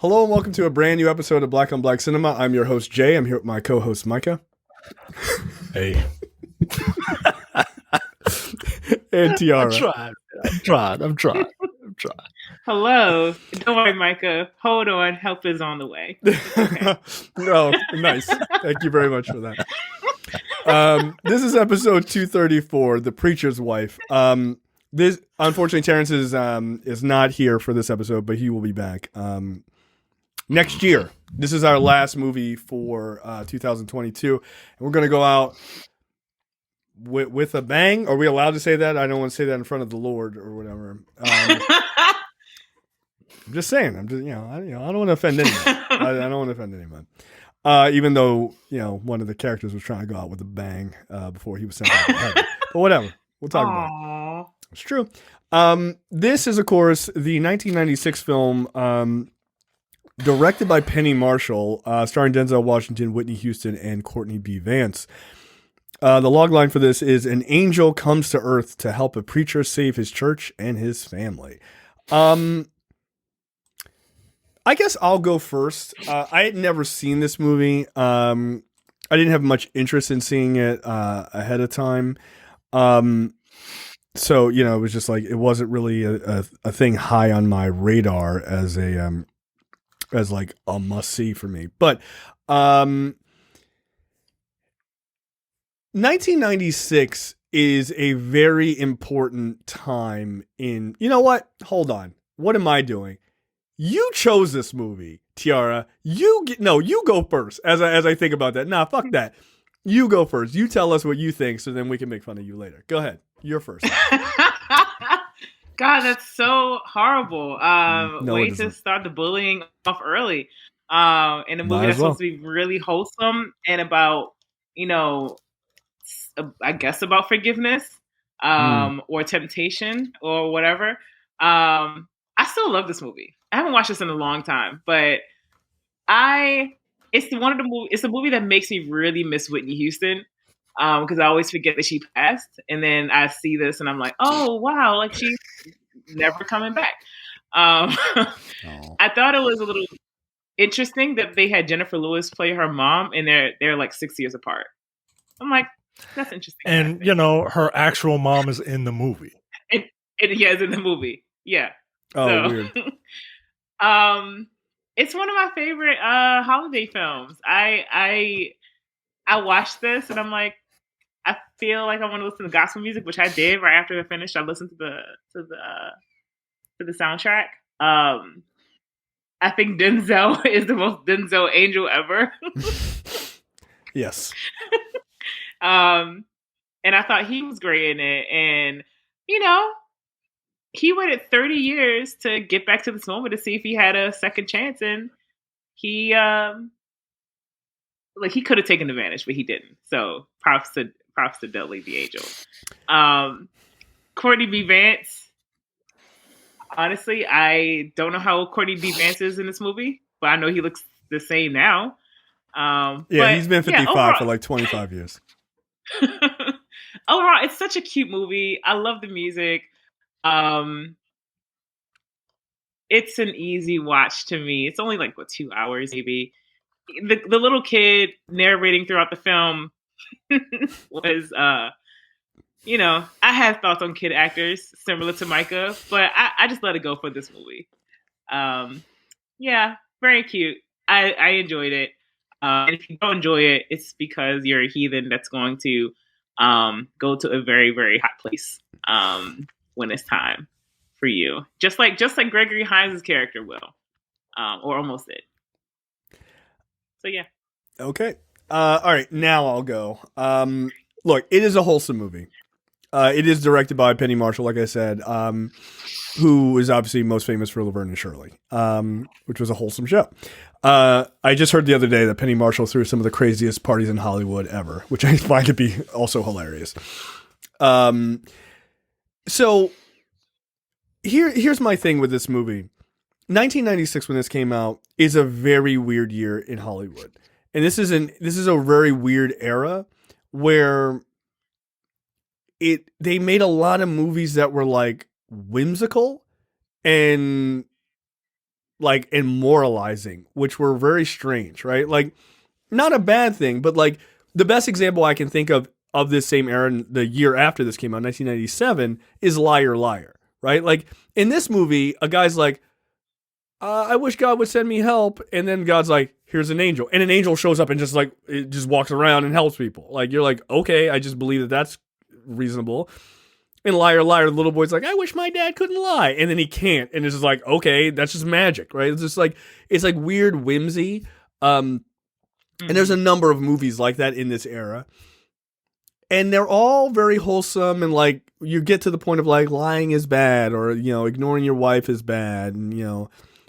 Hello and welcome to a brand new episode of Black on Black Cinema. I'm your host, Jay. I'm here with my co-host, Micah. Hey. And Tiara. I'm trying. Hello. Don't worry, Micah. Hold on. Help is on the way. Okay. Oh, nice. Thank you very much for that. This is episode 234, The Preacher's Wife. This unfortunately, Terrence is not here for this episode, but he will be back next year. This is our last movie for 2022, and we're going to go out with a bang. Are we allowed to say that? I don't want to say that in front of the Lord or whatever. I'm just saying. I don't want to offend anyone. I don't want to offend anyone. Even though one of the characters was trying to go out with a bang before he was sent out to heaven. But whatever. We'll talk about it. It's true. This is, of course, the 1996 film directed by Penny Marshall, starring Denzel Washington, Whitney Houston, and Courtney B. Vance. The logline for this is: an angel comes to earth to help a preacher save his church and his family. I guess I'll go first. I had never seen this movie. I didn't have much interest in seeing it ahead of time. So, it was just like, it wasn't really a thing high on my radar as a must see for me. But 1996 is a very important time in, you know what? Hold on. What am I doing? You chose this movie, Tiara. You go first as I think about that. Nah, fuck that. You go first. You tell us what you think so then we can make fun of you later. Go ahead. You're first. God, that's so horrible. Way to start the bullying off early. In a movie that's supposed to be really wholesome and about, I guess about forgiveness, or temptation or whatever. I still love this movie. I haven't watched this in a long time, but it's a movie that makes me really miss Whitney Houston. Because I always forget that she passed, and then I see this and I'm like, oh wow, like she's never coming back. I thought it was a little interesting that they had Jennifer Lewis play her mom, and they're like 6 years apart. I'm like, that's interesting. And her actual mom is in the movie. It's in the movie. Yeah. Oh, weird. It's one of my favorite holiday films. I watched this and I'm like, I feel like I want to listen to gospel music, which I did right after I finished. I listened to the soundtrack. I think Denzel is the most Denzel angel ever. Yes. And I thought he was great in it. And, he waited 30 years to get back to this moment to see if he had a second chance. And he could have taken advantage, but he didn't. So props to Dudley the angel. Courtney B. Vance. Honestly, I don't know how Courtney B. Vance is in this movie, but I know he looks the same now. He's been 55 for like 25 years. Overall, it's such a cute movie. I love the music. It's an easy watch to me. It's only 2 hours maybe. The little kid narrating throughout the film was, I have thoughts on kid actors similar to Micah, but I just let it go for this movie. Very cute. I enjoyed it. And if you don't enjoy it, it's because you're a heathen that's going to go to a very, very hot place when it's time for you. Just like Gregory Hines' character will, or almost did. So yeah. Okay. All right. Now I'll go. Look, it is a wholesome movie. It is directed by Penny Marshall, like I said, who is obviously most famous for Laverne and Shirley, which was a wholesome show. I just heard the other day that Penny Marshall threw some of the craziest parties in Hollywood ever, which I find to be also hilarious. So here's my thing with this movie. 1996, when this came out, is a very weird year in Hollywood. And this is a very weird era where they made a lot of movies that were like whimsical and like and moralizing, which were very strange, right? Like not a bad thing, but like the best example I can think of this same era, the year after this came out, 1997, is Liar Liar, right? Like in this movie, a guy's like, I wish God would send me help, and then God's like, here's an angel, and an angel shows up and just like it just walks around and helps people. Like you're like, okay, I just believe that that's reasonable. And Liar Liar, the little boy's like, I wish my dad couldn't lie, and then he can't, and it's just like, okay, that's just magic, right? It's just like it's like weird whimsy. And there's a number of movies like that in this era. And they're all very wholesome, and like you get to the point of like lying is bad, or ignoring your wife is bad, and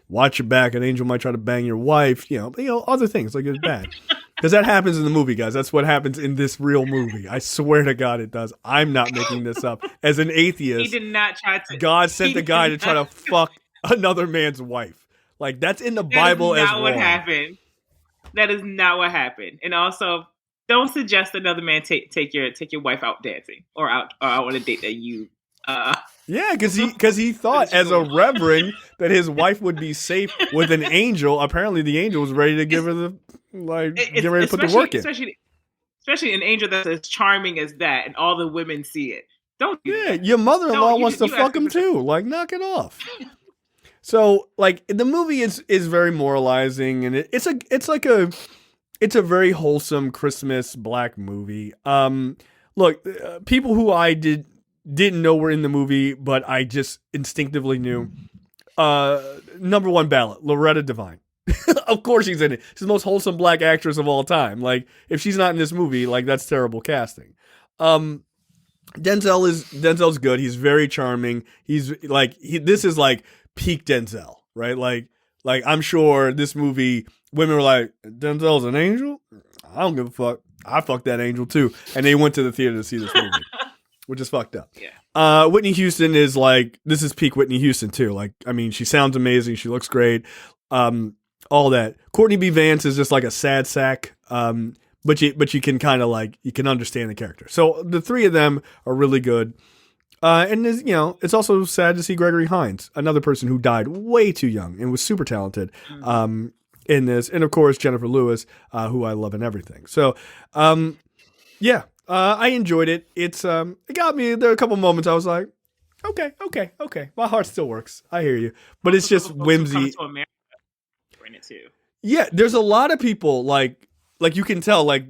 watch your back. An angel might try to bang your wife. Other things like it's bad because that happens in the movie, guys. That's what happens in this real movie. I swear to God, it does. I'm not making this up. As an atheist, he did not try to. God sent the guy to try to fuck another man's wife. Like that's in the Bible as well. That is not what happened. That is not what happened. And also, don't suggest another man take your wife out dancing or out on a date that you. Yeah, because he thought as a reverend that his wife would be safe with an angel. Apparently, the angel was ready to give her get ready to put the work in. Especially an angel that's as charming as that, and all the women see it. Don't do that. Your mother-in-law wants to fuck him too. Like, knock it off. So, like, the movie is very moralizing, and it's a very wholesome Christmas black movie. Look, people who I didn't know were in the movie, but I just instinctively knew. Number one ballot, Loretta Devine. Of course she's in it. She's the most wholesome black actress of all time. Like, if she's not in this movie, like, that's terrible casting. Denzel's good. He's very charming. He's like, this is like peak Denzel, right? Like I'm sure this movie, women were like, Denzel's an angel? I don't give a fuck. I fucked that angel too. And they went to the theater to see this movie, which is fucked up. Yeah. Whitney Houston is like, this is peak Whitney Houston too. Like, I mean, she sounds amazing. She looks great. All that. Courtney B. Vance is just like a sad sack. But you can kind of like, you can understand the character. So the three of them are really good. And it's also sad to see Gregory Hines, another person who died way too young and was super talented, in this. And of course, Jennifer Lewis, who I love in everything. So, I enjoyed it. It got me. There are a couple moments I was like, okay. My heart still works. I hear you. But it's just whimsy. Yeah, there's a lot of people like you can tell like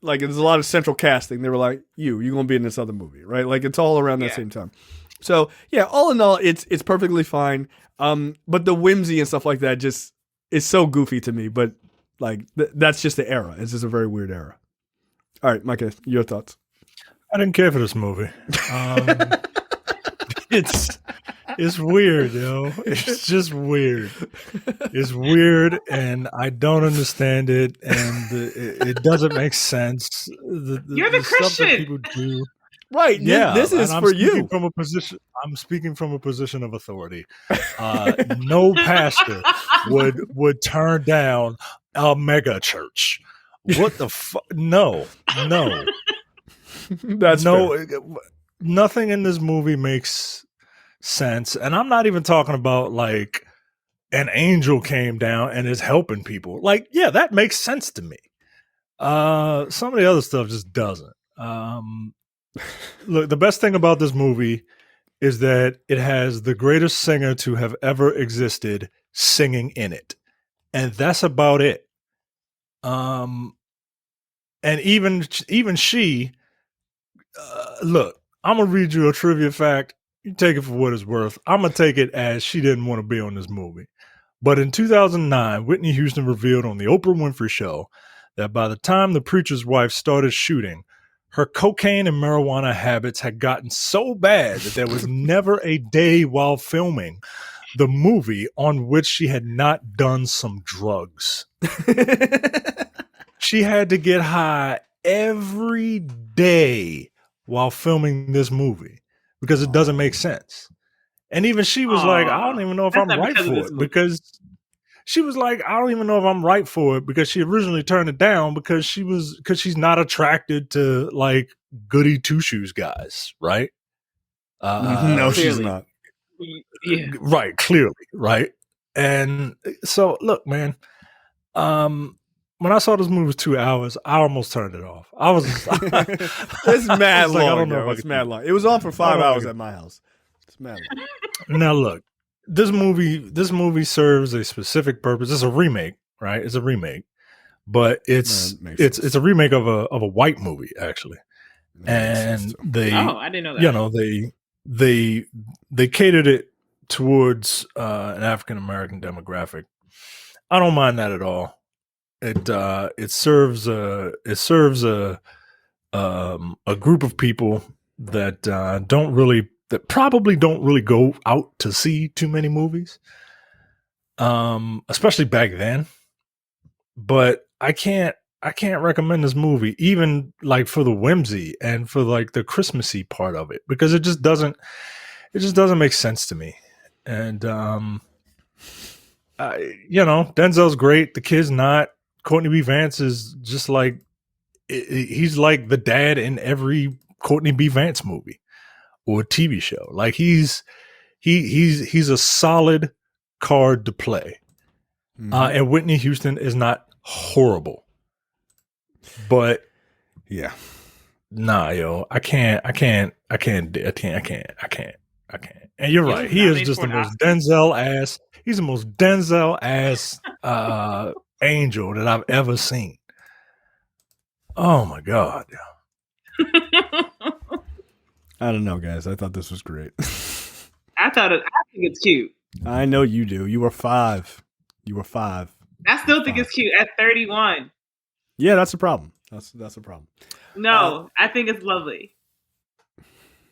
there's a lot of central casting. They were like, you're gonna be in this other movie, right? Like it's all around that same time. So yeah, all in all, it's perfectly fine. But the whimsy and stuff like that just is so goofy to me. But like that's just the era. It's just a very weird era. All right, Micah, your thoughts? I didn't care for this movie. It's weird, yo. It's just weird. It's weird, and I don't understand it, and it doesn't make sense. You're the Christian. Stuff that people do. Right. Yeah. This is for you. I'm speaking from a position of authority. No pastor would turn down a mega church. What the fuck? No. That's fair. Nothing in this movie makes sense. And I'm not even talking about like an angel came down and is helping people. Like, yeah, that makes sense to me. Some of the other stuff just doesn't. Look, the best thing about this movie is that it has the greatest singer to have ever existed singing in it. And that's about it. And even she, look, I'm going to read you a trivia fact. You take it for what it's worth. I'm going to take it as she didn't want to be on this movie. But in 2009, Whitney Houston revealed on the Oprah Winfrey Show that by the time the preacher's wife started shooting, her cocaine and marijuana habits had gotten so bad that there was never a day while filming the movie on which she had not done some drugs. She had to get high every day while filming this movie because it doesn't make sense. And even she was like, I don't even know if I'm right for it, because she was like, I don't even know if I'm right for it, because she originally turned it down because she's not attracted to like goody two shoes guys, right? No, she's not. Yeah. Right, clearly, right? And so, look, man. When I saw this movie was 2 hours, I almost turned it off. I was it's mad long. I don't know. It's mad long. It was on for 5 hours at my house. It's mad long. Now look, this movie serves a specific purpose. It's a remake, right? It's a remake, but it's a remake of a white movie actually, and they I didn't know that. You know, they catered it towards an African American demographic. I don't mind that at all. It serves a group of people that probably don't really go out to see too many movies, especially back then. But I can't recommend this movie even like for the whimsy and for like the Christmassy part of it, because it just doesn't make sense to me. And Denzel's great, the kid's not. Courtney B. Vance is just like, he's like the dad in every Courtney B. Vance movie or TV show. Like he's a solid card to play. Mm-hmm. And Whitney Houston is not horrible, but yeah, nah, yo, I can't. And you're right. He is just the most Denzel ass. He's the most Denzel ass angel that I've ever seen. Oh my God. I don't know, guys. I thought this was great. I think it's cute. I know you do. You were 5. I still think it's cute at 31. Yeah, that's a problem. That's a problem. No, I think it's lovely.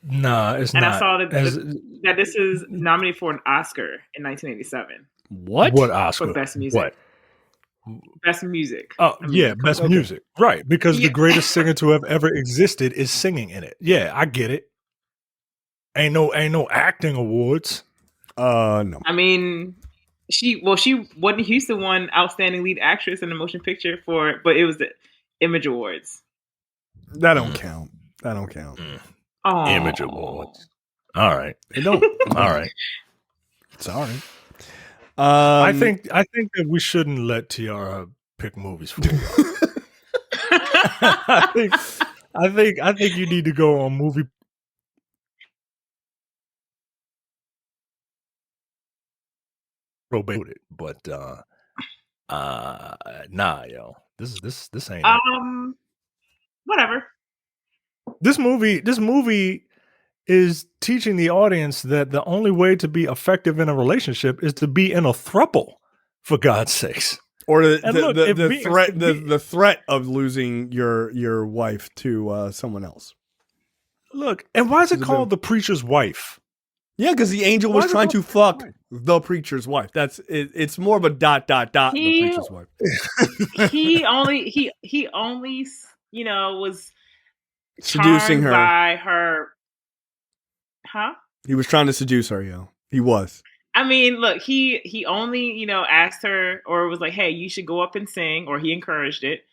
Nah, it's and not. And I saw that this is nominated for an Oscar in 1987. What? What Oscar? For Best Music. What? Best Music. Oh, Best Music. Right, because the greatest singer to have ever existed is singing in it. Yeah, I get it. Ain't no acting awards. No. I mean, Whitney Houston won Outstanding Lead Actress in a Motion Picture but it was the Image Awards. That don't count. Image Awards. All right. They don't. All right. Sorry. I think that we shouldn't let Tiara pick movies for you. I think you need to go on movie. Probated, but nah, yo, this ain't it. Whatever. This movie is teaching the audience that the only way to be effective in a relationship is to be in a throuple, for God's sakes. Or the threat of losing your wife to someone else. Look, and why is it called The Preacher's Wife? Yeah, because the angel was trying to fuck the preacher's wife. That's it. It's more of a ... the preacher's wife. He only was seducing her by her. Huh? He was trying to seduce her, yo. He was. I mean, look, he only, asked her or was like, hey, you should go up and sing, or he encouraged it.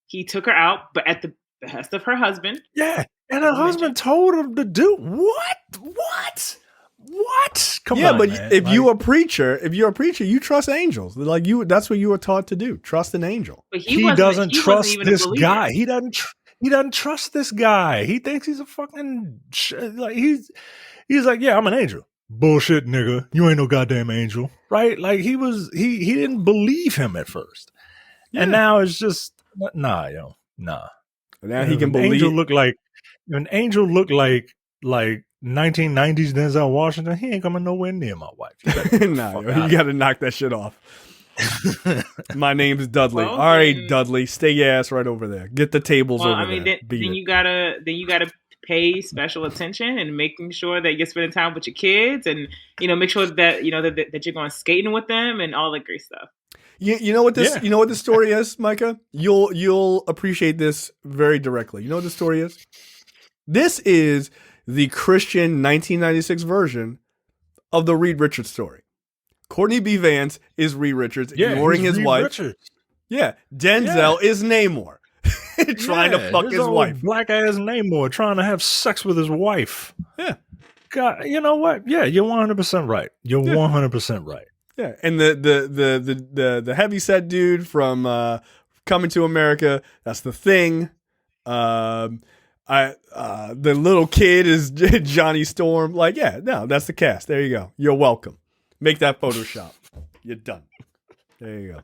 He took her out, but at the behest of her husband. Yeah. And her husband told him to do what? Come on, but man. if you're a preacher, you trust angels. Like that's what you were taught to do. Trust an angel. But he doesn't trust this guy. He doesn't trust this guy. He thinks he's a fucking like he's like, yeah, I'm an angel. Bullshit, nigga. You ain't no goddamn angel, right? Like he didn't believe him at first, and now it's just nah. Now he can believe. An angel looked like 1990s Denzel Washington. He ain't coming nowhere near my wife. You got to knock that shit off. My name's Dudley. All right, Dudley, stay your ass right over there. Get the tables over there. Then you gotta pay special attention and making sure that you're spending time with your kids, and make sure that that you're going skating with them and all that great stuff. You know what this? Yeah. You know what the story is, Micah? You'll appreciate this very directly. You know what the story is? This is the Christian 1996 version of the Reed Richards story. Courtney B. Vance is Reed Richards, ignoring his wife. Richards. Yeah, Denzel is Namor, trying to fuck his wife. Black ass Namor trying to have sex with his wife. Yeah, God, you know what? Yeah, you're 100% right. You're 100% right. Yeah, and the heavy set dude from Coming to America, that's The Thing. The little kid is Johnny Storm. Like, yeah, no, that's the cast. There you go. You're welcome. Make that Photoshop. You're done. There you go.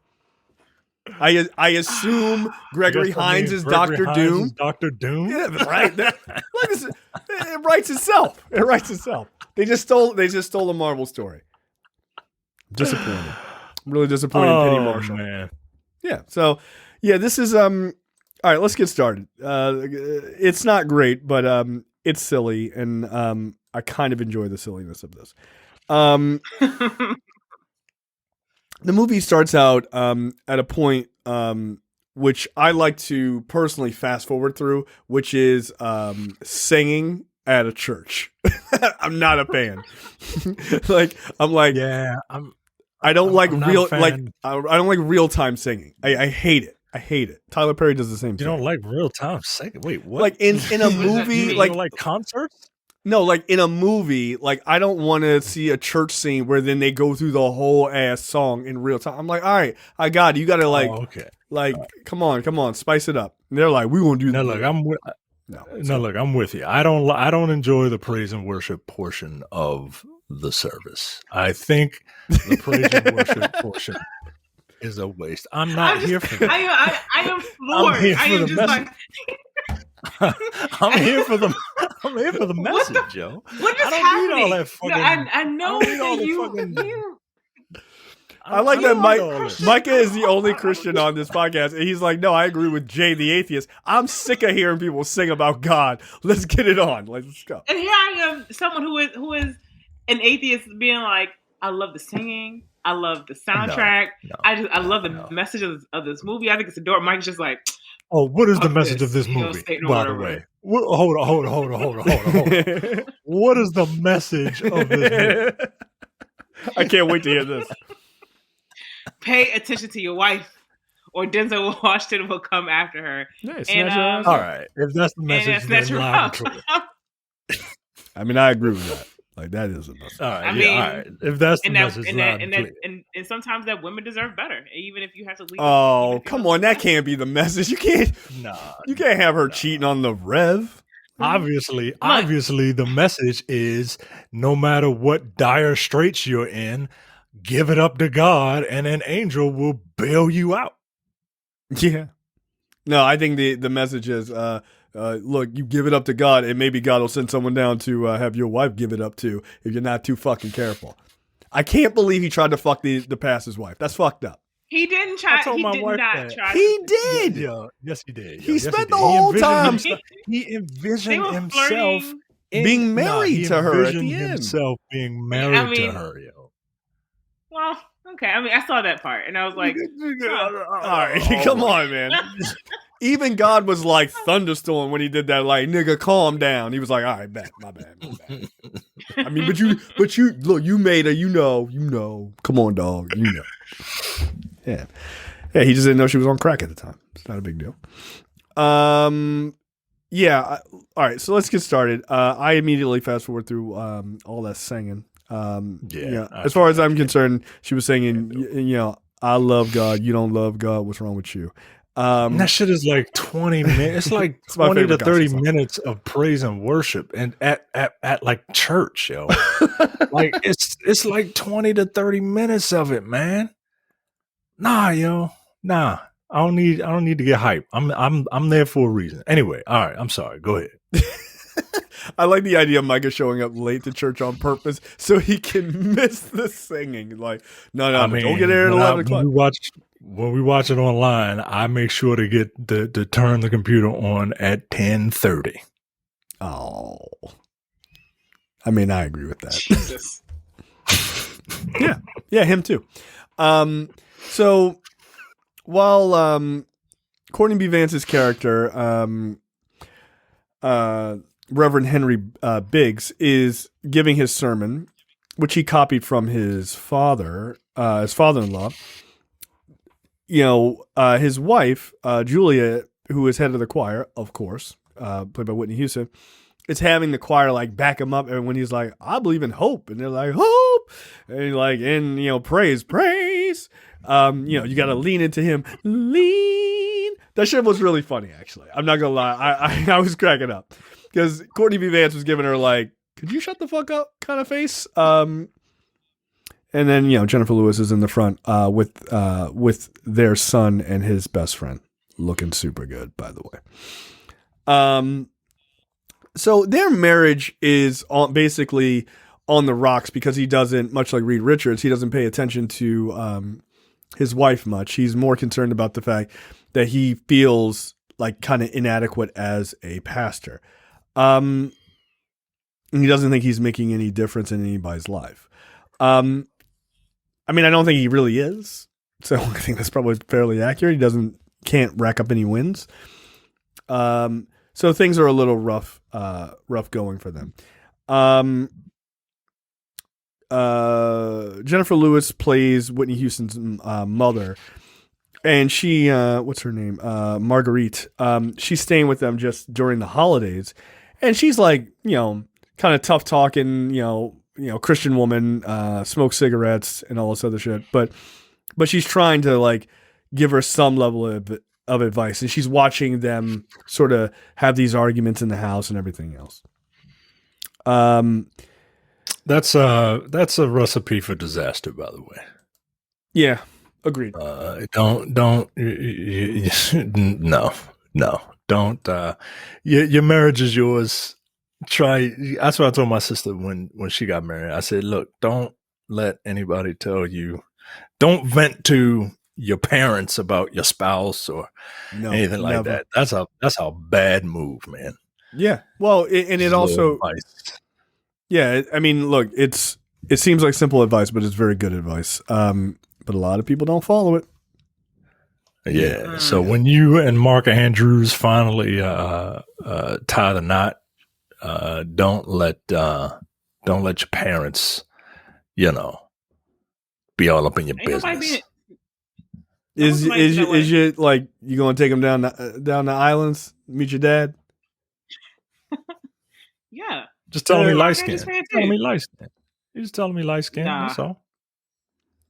I assume Gregory Hines is Doctor Doom. Doctor Doom. Yeah, right. It writes itself. It writes itself. They just stole a Marvel story. I'm disappointed. I'm really disappointed in Penny Marshall. Man. Yeah. So, yeah, this is all right, let's get started. It's not great, but it's silly, and I kind of enjoy the silliness of this. The movie starts out at a point which I like to personally fast forward through, which is singing at a church. I'm not a fan. I don't like real time singing. I hate it. I hate it. Tyler Perry does the same thing. You don't like real time singing? Wait, what? Like in a movie, you don't like concerts? No, like in a movie, like I don't want to see a church scene where then they go through the whole ass song in real time. I'm like, all right, I got it. You got to come on, spice it up. And they're like, we won't do that. Look, I'm with you. I don't enjoy the praise and worship portion of the service. I think the praise and worship portion is a waste. I'm here for that. I am floored. I am just like. I'm here for the message, Joe. What is happening? Need all that fucking, I know that you. I like that Micah is the only Christian on this podcast, and he's like, no, I agree with Jay the atheist. I'm sick of hearing people sing about God. Let's get it on. Let's go. And here I am, someone who is an atheist, being like, I love the singing. I love the soundtrack. I love the message of this movie. I think it's adorable. Mike's just like, oh, what is the message of this movie, by the way? Hold on. What is the message of this movie? I can't wait to hear this. Pay attention to your wife, or Denzel Washington will come after her. Yeah, all right, if that's the message, then I mean, I agree with that. Like, that is a message. All right, all right. If that's the message, and sometimes that women deserve better, even if you have to leave. Oh, come on, that can't be the message. You can't. You can't have her cheating on the Rev. Obviously, the message is no matter what dire straits you're in, give it up to God, and an angel will bail you out. Yeah. No, I think the message is, look, you give it up to God, and maybe God will send someone down to have your wife give it up to if you're not too fucking careful. I can't believe he tried to fuck the pastor's wife. That's fucked up. He didn't try. He did not try. He did. Yeah, yes, he did. He spent the whole time. He envisioned himself being married to her at the end. Himself being married to her. Yo. Well, okay. I mean, I saw that part, and I was like, all right, come on, man. Even God was like thunderstorm when he did that. Like, nigga, calm down. He was like, all right, my bad. I mean, but you look, you made her. You know. Come on, dog. You know. Yeah. He just didn't know she was on crack at the time. It's not a big deal. Yeah. All right. So let's get started. I immediately fast forward through all that singing. As far as I'm concerned, she was singing, I love God. You don't love God. What's wrong with you? That shit is like 20 minutes. It's like 20 to 30 minutes of praise and worship, and at like church, yo. Like it's like 20 to 30 minutes of it, man. Nah. I don't need to get hype. I'm there for a reason. Anyway, all right. I'm sorry. Go ahead. I like the idea of Micah showing up late to church on purpose so he can miss the singing. Like, no, don't get there at 11 o'clock. When we watch it online, I make sure to get to turn the computer on at 10:30. Oh, I mean, I agree with that. Jesus. yeah, him too. So while Courtney B. Vance's character, Reverend Henry Biggs, is giving his sermon, which he copied from his father-in-law. His wife, Julia, who is head of the choir, of course, played by Whitney Houston, it's having the choir like back him up, and when he's like, I believe in hope, and they're like, hope, and he's like, and praise. You got to lean into him. Lean. That shit was really funny, actually. I'm not gonna lie. I was cracking up because Courtney B. Vance was giving her like, could you shut the fuck up kind of face. And then Jennifer Lewis is in the front with their son and his best friend, looking super good, by the way. So their marriage is basically on the rocks because he doesn't, much like Reed Richards, he doesn't pay attention to his wife much. He's more concerned about the fact that he feels like kind of inadequate as a pastor. And he doesn't think he's making any difference in anybody's life. I don't think he really is. So I think that's probably fairly accurate. He can't rack up any wins. So things are a little rough going for them. Jennifer Lewis plays Whitney Houston's mother, and she, what's her name? Marguerite. She's staying with them just during the holidays, and she's like, kind of tough talking, Christian woman, smokes cigarettes and all this other shit. But she's trying to like give her some level of advice, and she's watching them sort of have these arguments in the house and everything else. That's a recipe for disaster, by the way. Yeah, agreed. No. Don't. Your marriage is yours. That's what I told my sister when she got married. I said, look, don't let anybody tell you, don't vent to your parents about your spouse or anything like that. That's a bad move, man. Yeah. Well, and it also, yeah, look, it seems like simple advice, but it's very good advice. But a lot of people don't follow it. Yeah. So when you and Mark Andrews finally tie the knot, don't let your parents, be all up in your business. Is you like you gonna take them down the islands, meet your dad? Yeah. Just telling me light skin. You're just telling me light skin. Nah. That's all.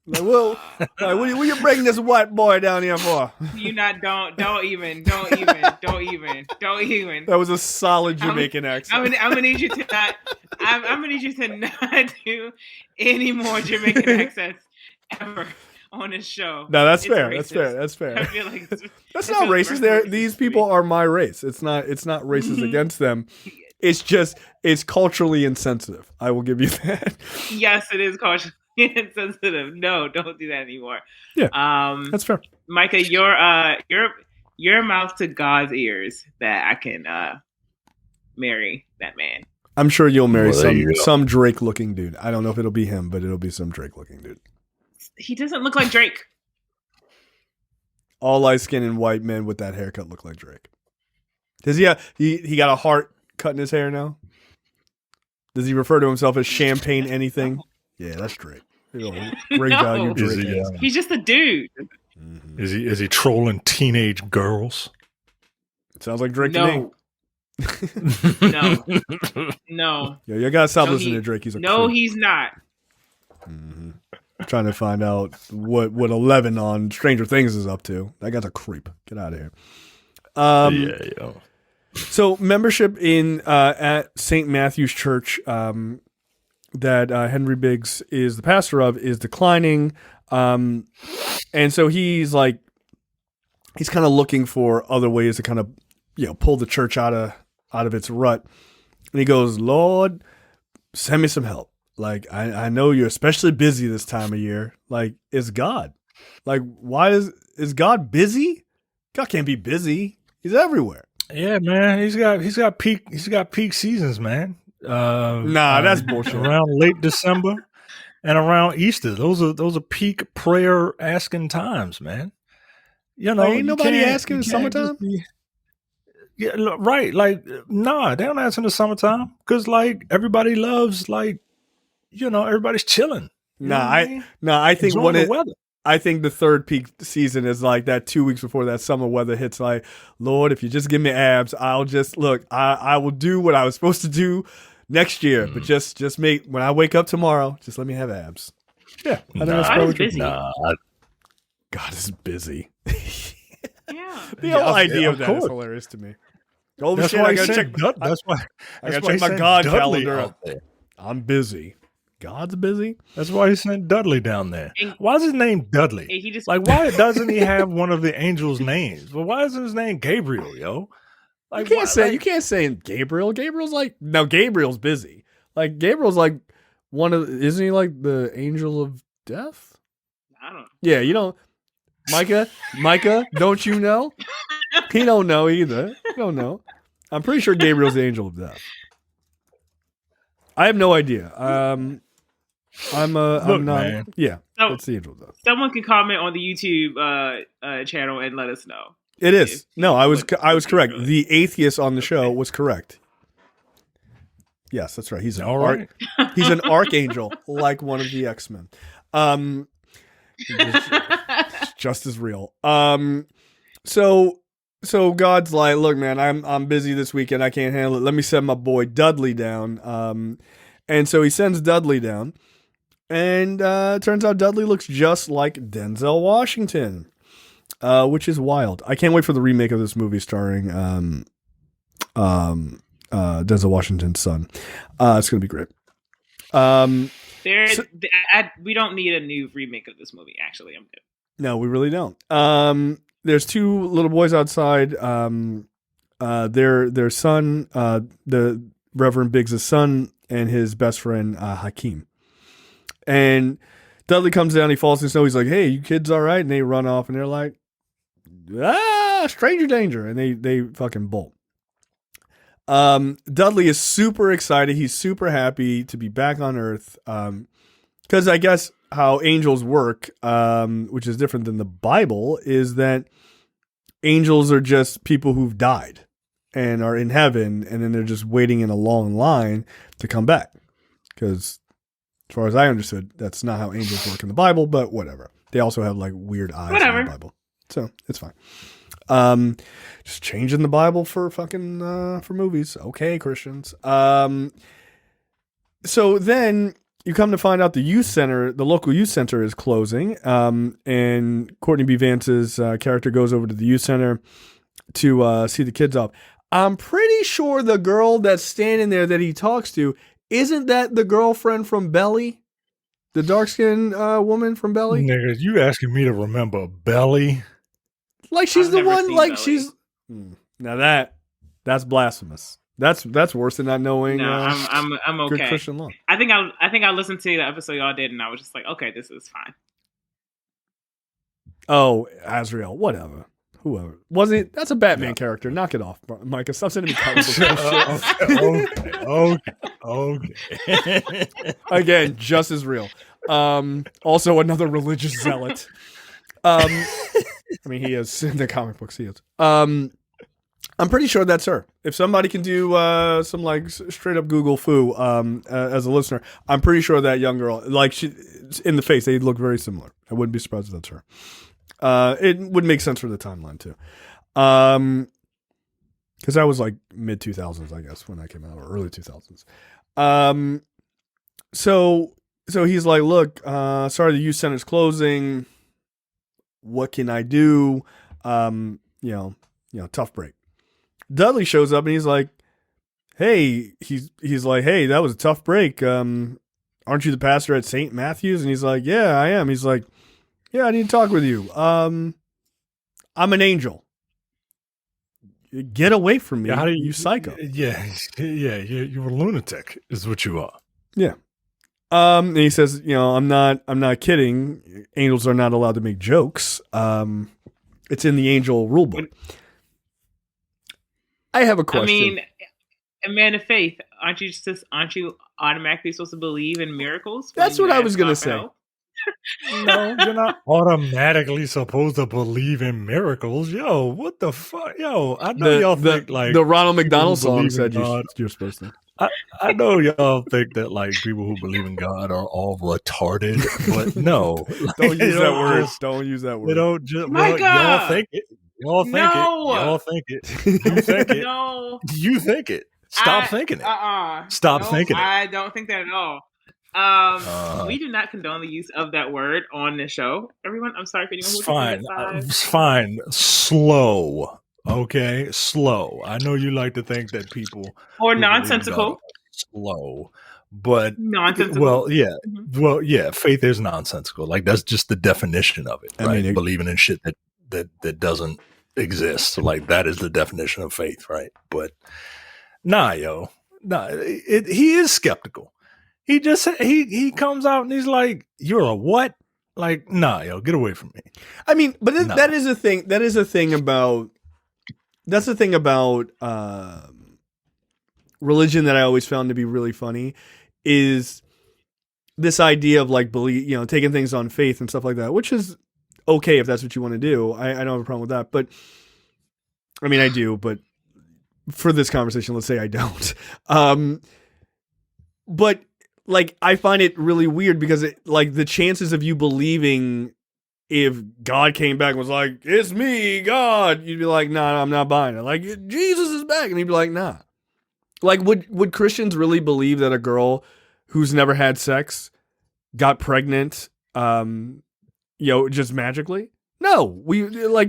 Like, well, what are you bringing this white boy down here for? You not don't even. That was a solid Jamaican accent. I'm gonna need you to not. I'm gonna need you to not do any more Jamaican accents ever on this show. No, that's fair. That's fair. I feel like that's not racist. These people are my race. It's not racist against them. It's culturally insensitive. I will give you that. Yes, it is culturally insensitive. No, don't do that anymore. Yeah, that's fair. Micah, your mouth to God's ears that I can marry that man. I'm sure you'll marry some Drake looking dude. I don't know if it'll be him, but it'll be some Drake looking dude. He doesn't look like Drake. All light skinned and white men with that haircut look like Drake. Does he got a heart cut in his hair now? Does he refer to himself as champagne anything? Yeah, that's Drake. Great value Drake. He's just a dude. Mm-hmm. Is he trolling teenage girls? Sounds like Drake to me. No. Yeah, you gotta stop listening to Drake. He's he's not. Mm-hmm. Trying to find out what 11 on Stranger Things is up to. That guy's a creep. Get out of here. Yeah. So membership in at St. Matthew's Church that Henry Biggs is the pastor of is declining, and so he's kind of looking for other ways to kind of pull the church out of its rut. And he goes, Lord, send me some help. Like, I know you're especially busy this time of year. Like, it's God. Like, why is God busy? God can't be busy. He's everywhere. Yeah, man. He's got peak seasons, man. That's bullshit. Around late December and around Easter. Those are peak prayer asking times, man. Ain't nobody asking in summertime. Yeah, right. Like, they don't ask in the summertime because everybody loves everybody's chilling. I think enjoying the weather. I think the third peak season is like that 2 weeks before that summer weather hits. Like, Lord, if you just give me abs, I'll just look. I will do what I was supposed to do next year, but just make when I wake up tomorrow, just let me have abs. Yeah, I think that's God is probably busy. God is busy. Yeah. The whole idea of of that course. is hilarious to me. Oh That's shit! why I he gotta sent check. That's why. I That's gotta why he check my sent God Dudley calendar. out there. I'm busy. God's busy. That's why he sent Dudley down there. And- Why is his name Dudley? And he just Like, why doesn't he have one of the angels' names? Well, why isn't his name Gabriel, yo? Like, You can't say like, you can't say Gabriel. Gabriel's like no. Gabriel's busy. Like Gabriel's like one of. Isn't he like the angel of death? I don't know. Yeah, you don't. Micah, don't you know? He don't know either. He don't know. I'm pretty sure Gabriel's the angel of death. I have no idea. I'm Look, not. man. Yeah, So- it's the angel of death. Someone can comment on the YouTube channel and let us know. It is. No, I was correct. Really. The atheist on the show was correct. Yes, that's right. He's an All right. he's an archangel, like one of the X-Men. It's just as real. So God's like, look, man, I'm busy this weekend. I can't handle it. Let me send my boy Dudley down. And so he sends Dudley down, and it turns out Dudley looks just like Denzel Washington, which is wild. I can't wait for the remake of this movie starring Denzel Washington's son. It's gonna be great. We don't need a new remake of this movie. Actually, I'm good. No, we really don't. There's two little boys outside. Their son, the Reverend Biggs' son, and his best friend Hakeem. And Dudley comes down. He falls in the snow. He's like, "Hey, you kids, all right?" And they run off, and they're like, stranger danger, and they fucking bolt. Dudley is super excited. He's super happy to be back on Earth. Because I guess how angels work, which is different than the Bible, is that angels are just people who've died and are in heaven, and then they're just waiting in a long line to come back. Because as far as I understood, that's not how angels work in the Bible, but whatever. They also have like weird eyes in the Bible. So it's fine. Just changing the Bible for fucking for movies. Okay, Christians. So then you come to find out the youth center, the local youth center is closing. And Courtney B. Vance's character goes over to the youth center to see the kids off. I'm pretty sure the girl that's standing there that he talks to, isn't that the girlfriend from Belly? The dark-skinned woman from Belly? Nigga, you asking me to remember Belly? Like she's I've the never one, seen like Belly. she's. Now that's blasphemous. That's worse than not knowing. No, I'm good okay. Christian law. I think I listened to the episode y'all did, and I was just like, okay, this is fine. Oh, Azrael, whatever. Whoever. Wasn't it? That's a Batman character. Knock it off, Micah. Stop sending me comic book shit. Okay. Again, just as real. Also another religious zealot. I mean, he is in the comic books. He is. I'm pretty sure that's her. If somebody can do some like straight up Google foo as a listener, I'm pretty sure that young girl, like she in the face, they look very similar. I wouldn't be surprised if that's her. It would make sense for the timeline too, because that was like mid 2000s, I guess, when that came out, or early 2000s. So he's like, look, sorry, the youth center's closing. What can I do? You know, tough break. Dudley shows up and he's like, hey, he's like, hey, that was a tough break. Aren't you the pastor at St. Matthew's? And he's like, yeah, I am. He's like, yeah, I need to talk with you. I'm an angel. Get away from me, Yeah, how do you psycho. Yeah, you're a lunatic, is what you are. Yeah. And he says, you know, I'm not kidding. Angels are not allowed to make jokes. It's in the angel rule book. I have a question. I mean, a man of faith, aren't you automatically supposed to believe in miracles? That's what I was gonna say. No, you're not automatically supposed to believe in miracles. Yo, what the fuck? Yo, I know y'all think like the Ronald McDonald song believe in said God. you're supposed to. I know y'all think that like people who believe in God are all retarded, but no. Don't use that word. Just- Don't use that They word. don't just Micah! y'all think it. Y'all think it. No! Y'all think it. You think it. No. You think it. Stop thinking it. Stop thinking it. I don't think that at all. We do not condone the use of that word on the show. Everyone, I'm sorry for anyone It's who fine. It's fine. Slow. Okay, slow. I know you like to think that people or who believe in God nonsensical. are slow, but Nonsensical. well, yeah, Mhm. faith is nonsensical. Like that's just the definition of it, I right? mean, Believing in shit that doesn't exist. Like that is the definition of faith, right? But nah, he is skeptical. He just he comes out and he's like, "You're a what?" Like, nah, yo, get away from me. I mean, but Nah. that is a thing. That is a thing about. That's the thing about religion that I always found to be really funny is this idea of like believe, taking things on faith and stuff like that, which is okay if that's what you want to do. I don't have a problem with that, but I mean, I do, but for this conversation, let's say I don't. But like, I find it really weird because like the chances of you believing if God came back and was like, it's me, God, you'd be like, nah, I'm not buying it. Like, Jesus is back. And he'd be like, nah. Like, would Christians really believe that a girl who's never had sex got pregnant, just magically? No.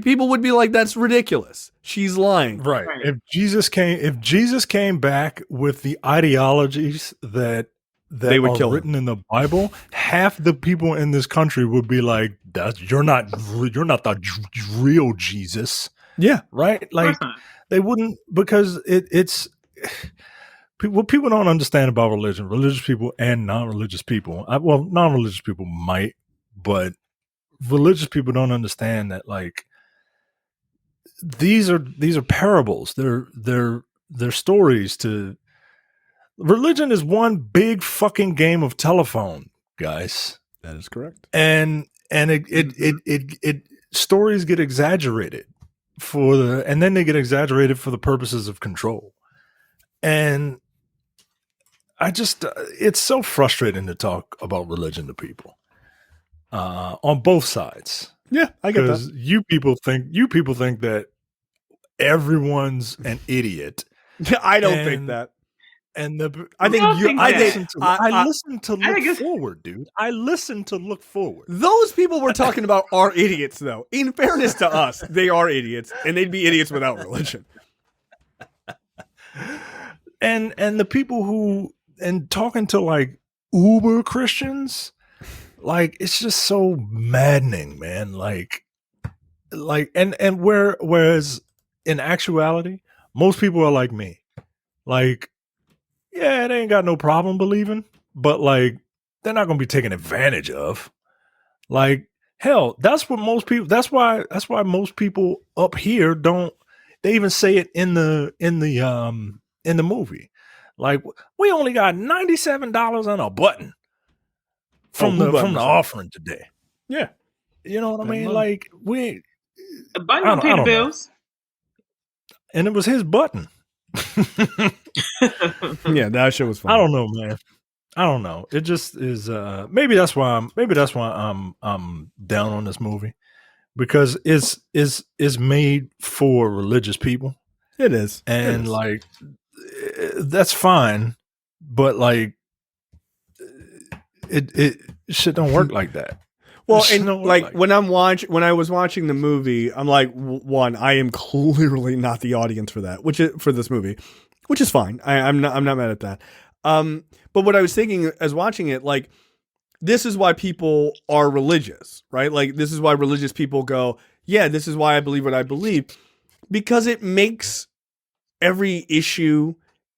People would be like, that's ridiculous. She's lying. Right. If Jesus came back with the ideologies that they would kill written in the Bible, half the people in this country would be like, you're not the real Jesus. Yeah. Right? Like they wouldn't, because it's what people don't understand about religion, religious people and non-religious people. Non-religious people might, but religious people don't understand that like these are parables. They're stories to religion is one big fucking game of telephone, guys. That is correct. And it stories get exaggerated and then they get exaggerated for the purposes of control. And I just it's so frustrating to talk about religion to people on both sides. Yeah, I get that. Because you people think that everyone's an idiot. I don't think that. And I listen to look forward, dude. I listen to look forward. Those people we're talking about are idiots, though. In fairness to us, they are idiots, and they'd be idiots without religion. And the people who and talking to like uber Christians, like it's just so maddening, man. Whereas in actuality, most people are like me. Like, yeah, they ain't got no problem believing, but like they're not gonna be taken advantage of. Like, hell, that's what most people that's why most people up here don't, they even say it in the movie. Like, we only got $97 on a button from the offering today. Yeah. You know what I mean? Like, the button don't pay the bills. And it was his button. Yeah, that shit was fun. I don't know, man. I don't know. It just is maybe that's why I'm down on this movie, because it's made for religious people. It is. And like that's fine, but like it shit don't work like that. Well, and like when I was watching the movie, I'm like, one, I am clearly not the audience for that, for this movie, which is fine. I'm not mad at that. But what I was thinking as watching it, like, this is why people are religious, right? Like, this is why religious people go, yeah, this is why I believe what I believe, because it makes every issue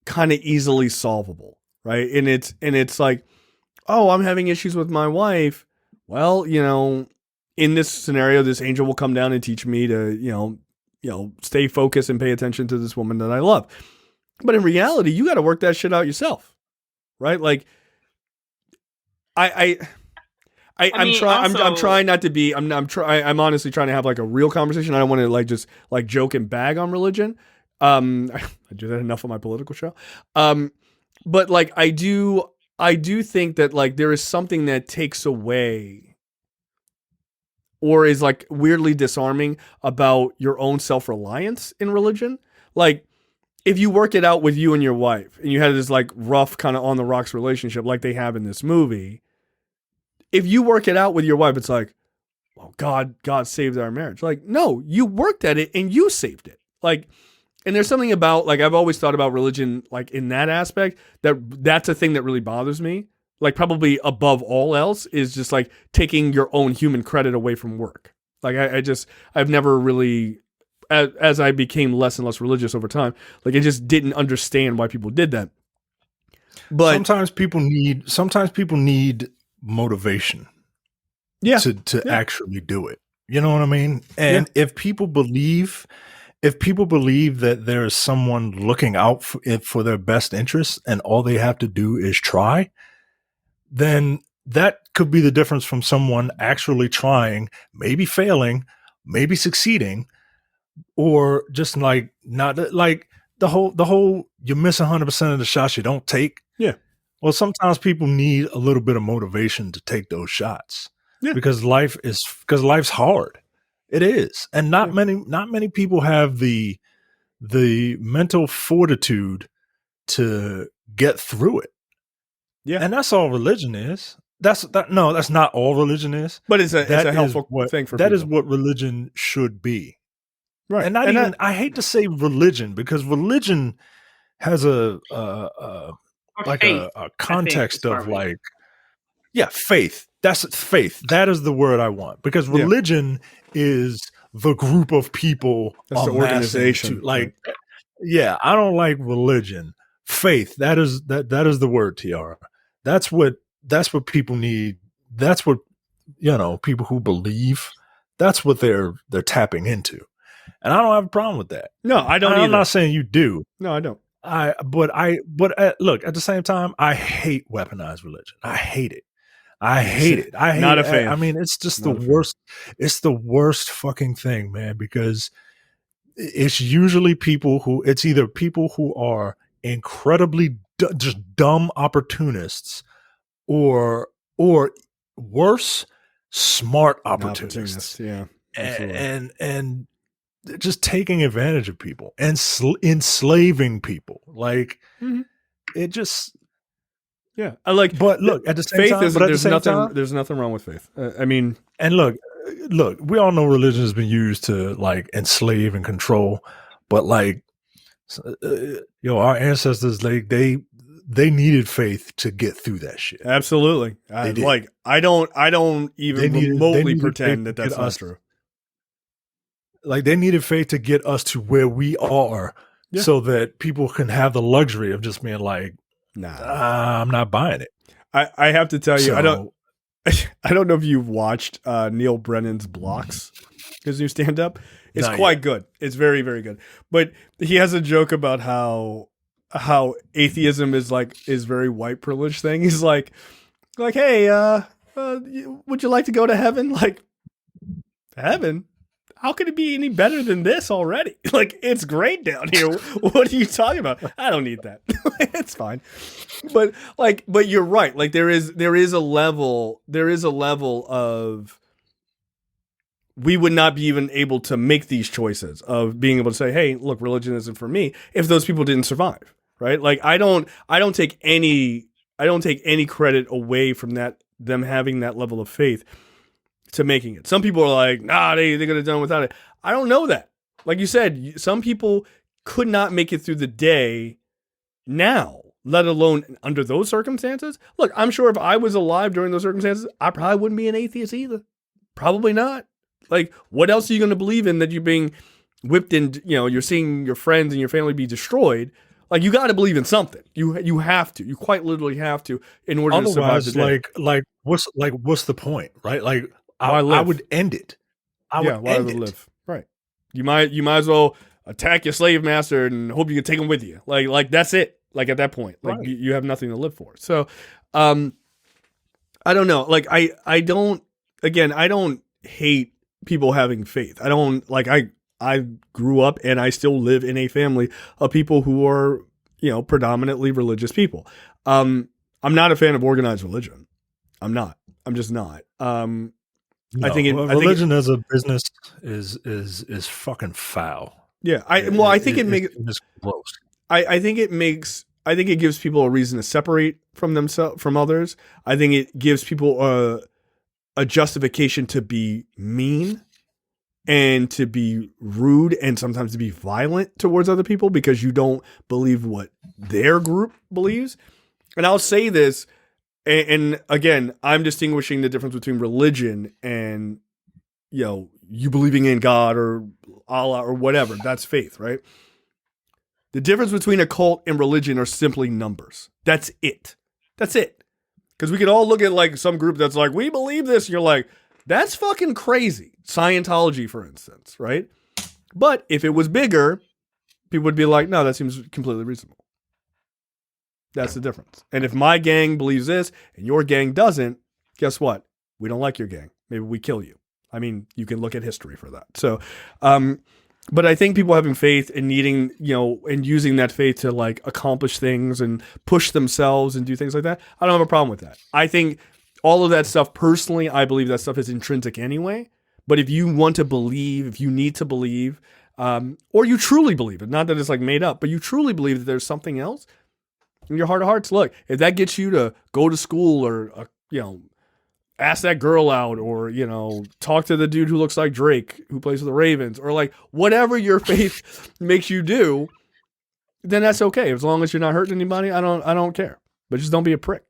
kind of easily solvable, right? And it's like, oh, I'm having issues with my wife. Well, in this scenario, this angel will come down and teach me to, stay focused and pay attention to this woman that I love. But in reality, you got to work that shit out yourself, right? Like, I'm trying not to be. I'm honestly trying to have like a real conversation. I don't want to like just like joke and bag on religion. I do that enough on my political show. But like I do think that like there is something that takes away or is like weirdly disarming about your own self-reliance in religion. Like if you work it out with you and your wife and you had this like rough kind of on the rocks relationship like they have in this movie, if you work it out with your wife, it's like, well, God saved our marriage. Like, no, you worked at it and you saved it. Like, and there's something about, like, I've always thought about religion, like, in that aspect, that's a thing that really bothers me. Like, probably above all else is just, like, taking your own human credit away from work. Like, I've never really, as I became less and less religious over time, like, I just didn't understand why people did that. But sometimes people need motivation. Yeah. To actually do it. You know what I mean? And if people believe that there is someone looking out for their best interests and all they have to do is try, then that could be the difference from someone actually trying, maybe failing, maybe succeeding, or just like not like the whole you miss 100% of the shots you don't take. Yeah. Well, sometimes people need a little bit of motivation to take those shots. Yeah. Because life's hard. It is. And not many people have the mental fortitude to get through it. Yeah. And that's all religion is. That's not all religion is. But it's a helpful thing for people. That is what religion should be. Right. And I hate to say religion because religion has a context of like, faith. That's faith. That is the word I want because religion is the group of people. That's the organization. I don't like religion. Faith. That is the word, Tiara. That's what people need. That's what, people who believe, that's what they're tapping into. And I don't have a problem with that. No, I don't either. I'm not saying you do. No, I don't. Look, at the same time, I hate weaponized religion. I hate it. I hate it. Not a fan. I mean, it's just the worst. It's the worst fucking thing, man, because it's usually it's either people who are incredibly just dumb opportunists or worse, smart opportunists. Yeah. And just taking advantage of people and enslaving people. Like it just. Yeah, but look, at the same time, there's nothing wrong with faith. I mean, and look, we all know religion has been used to like enslave and control, but like, our ancestors, they needed faith to get through that shit. Absolutely. I don't even remotely pretend that that's not true. Like they needed faith to get us to where we are, so that people can have the luxury of just being like, nah, I'm not buying it. I have to tell you, I don't know if you've watched Neil Brennan's Blocks, his new stand-up. It's quite good. It's very, very good. But he has a joke about how atheism is very white privilege thing. He's like, hey, would you like to go to heaven? Like, heaven? How could it be any better than this already? Like, it's great down here. What are you talking about? I don't need that. It's fine. But you're right. Like there is a level of we would not be even able to make these choices of being able to say, hey, look, religion isn't for me if those people didn't survive. Right? Like I don't take any credit away from them having that level of faith to making it. Some people are like, nah, they could have done without it. I don't know that. Like you said, some people could not make it through the day now, let alone under those circumstances. Look, I'm sure if I was alive during those circumstances, I probably wouldn't be an atheist either. Probably not. Like, what else are you going to believe in that you're being whipped in, you're seeing your friends and your family be destroyed? Like, you got to believe in something. You have to. You quite literally have to in order to survive the day. What's the point, right? Like, I would end it. I would live. Right. You might as well attack your slave master and hope you can take him with you. Like that's it. Like at that point, like you have nothing to live for. So, I don't know. Like I don't hate people having faith. I don't I grew up and I still live in a family of people who are, predominantly religious people. I'm not a fan of organized religion. I'm not. I'm just not. No, I think religion as a business is fucking foul. Yeah, I think it makes gross. I think it gives people a reason to separate from themselves from others. I think it gives people a justification to be mean and to be rude and sometimes to be violent towards other people because you don't believe what their group believes. And I'll say this, and again, I'm distinguishing the difference between religion and, you believing in God or Allah or whatever. That's faith, right? The difference between a cult and religion are simply numbers. That's it. Because we can all look at like some group that's like, we believe this. And you're like, that's fucking crazy. Scientology, for instance, right? But if it was bigger, people would be like, no, that seems completely reasonable. That's the difference. And if my gang believes this and your gang doesn't, guess what? We don't like your gang. Maybe we kill you. I mean, you can look at history for that. So, but I think people having faith and needing, and using that faith to like accomplish things and push themselves and do things like that, I don't have a problem with that. I think all of that stuff, personally, I believe that stuff is intrinsic anyway. But if you want to believe, if you need to believe, or you truly believe it, not that it's like made up, but you truly believe that there's something else in your heart of hearts, look, if that gets you to go to school or, ask that girl out or, talk to the dude who looks like Drake who plays for the Ravens or like whatever your faith makes you do, then that's okay. As long as you're not hurting anybody, I don't care. But just don't be a prick.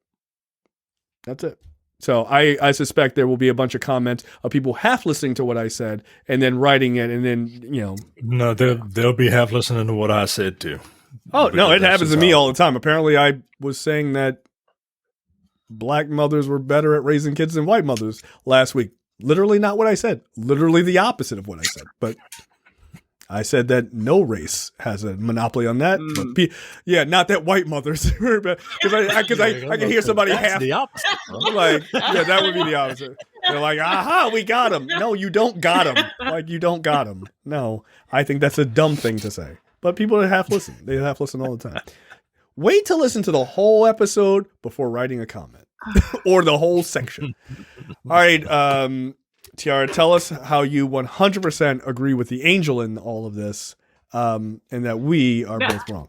That's it. So I suspect there will be a bunch of comments of people half listening to what I said and then writing it and then, No, they'll be half listening to what I said too. Oh, no, it happens to me all the time. Apparently I was saying that black mothers were better at raising kids than white mothers last week. Literally not what I said. Literally the opposite of what I said. But I said that no race has a monopoly on that. But not that white mothers. Because I can hear somebody half the opposite. like, that would be the opposite. They're like, aha, we got him. No, you don't got him. Like, you don't got him. No, I think that's a dumb thing to say. But people half listen. They half listen all the time. Wait to listen to the whole episode before writing a comment or the whole section. All right, Tiara, tell us how you 100% agree with the angel in all of this, and that we are both wrong.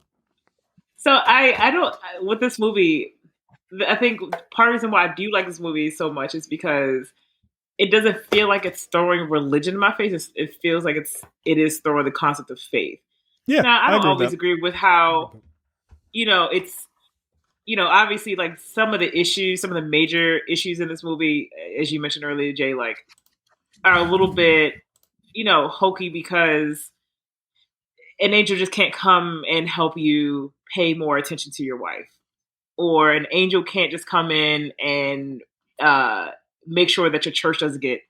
So I don't, with this movie, I think part of the reason why I do like this movie so much is because it doesn't feel like it's throwing religion in my face. It feels like it is throwing the concept of faith. Yeah, now I don't always agree with how, it's, obviously like some of the major issues in this movie, as you mentioned earlier, Jay, like are a little bit, hokey because an angel just can't come and help you pay more attention to your wife, or an angel can't just come in and make sure that your church doesn't get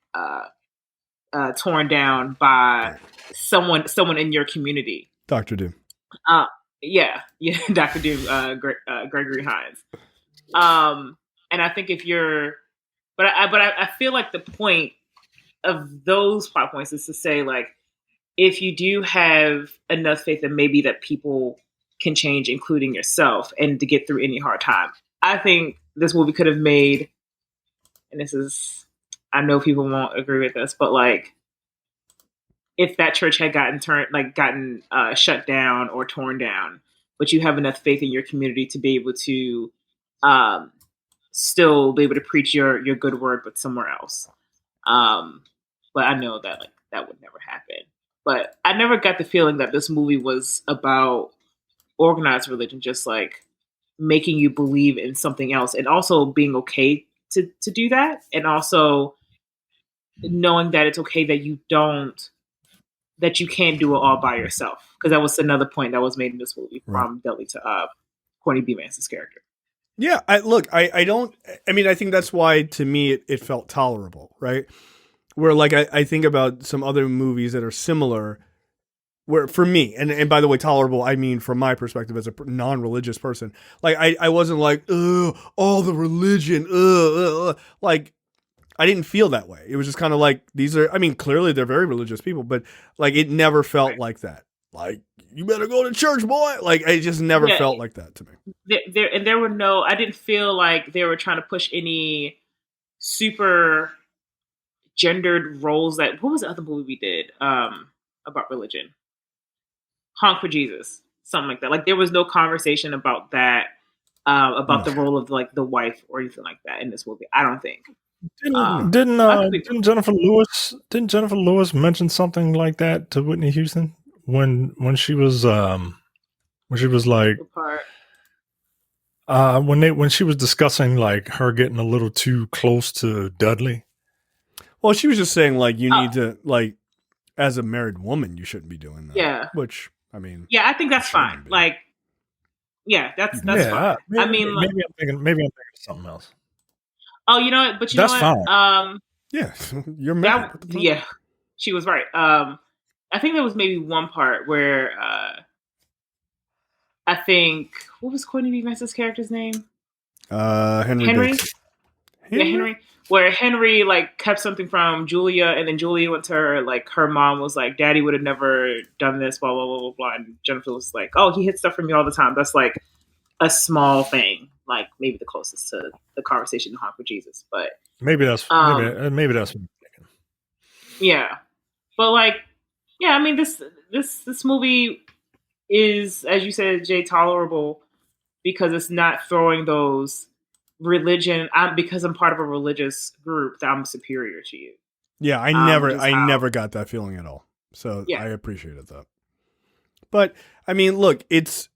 torn down by someone in your community. Dr. Doom. Yeah, Dr. Doom, Gregory Hines. And I think but I feel like the point of those plot points is to say, like, if you do have enough faith that maybe that people can change, including yourself, and to get through any hard time. I think this movie could have made, and I know people won't agree with this, but like, if that church had gotten shut down or torn down, but you have enough faith in your community to be able to still be able to preach your good word, but somewhere else. But I know that like that would never happen. But I never got the feeling that this movie was about organized religion, just like making you believe in something else, and also being okay to do that, and also knowing that it's okay that you can't do it all by yourself. Because that was another point that was made in this movie from Dudley to Courtney B. Vance's character. Yeah, I think that's why to me it felt tolerable, right? Where like I think about some other movies that are similar, where for me, and by the way, tolerable, I mean from my perspective as a non-religious person, like I wasn't like, ugh, all the religion, like I didn't feel that way. It was just kind of like, clearly they're very religious people, but like it never felt like that. like, you better go to church, boy. Like, it just never felt like that to me. There were no, I didn't feel like they were trying to push any super gendered roles. What was the other movie we did about religion? Honk for Jesus, something like that. Like, there was no conversation about that, about the role of like the wife or anything like that in this movie. I don't think. Didn't Jennifer Lewis mention something like that to Whitney Houston when she was like when she was discussing like her getting a little too close to Dudley? Well, she was just saying like you need to, like, as a married woman, you shouldn't be doing that. Yeah. Which, I mean, yeah, I think that's fine. Be. Like, yeah, that's fine. Maybe I'm thinking of something else. Oh, you know what? But that's know what? Fine. Yeah, you're married. Yeah, she was right. I think there was maybe one part where I think, what was Courtney B. Vance's character's name? Henry. Yeah, Henry. Where Henry like kept something from Julia, and then Julia went to her, like, her mom was like, "Daddy would have never done this," blah blah blah blah blah. And Jennifer was like, "Oh, he hid stuff from me all the time." That's like a small thing, like maybe the closest to the conversation in Honk for Jesus, but maybe that's what I'm thinking. Yeah, but like, yeah, I mean, this movie is, as you said, Jay, tolerable because it's not throwing those religion. Because I'm part of a religious group that I'm superior to you. Yeah, I never got that feeling at all. So yeah. I appreciated that. But I mean, look, it's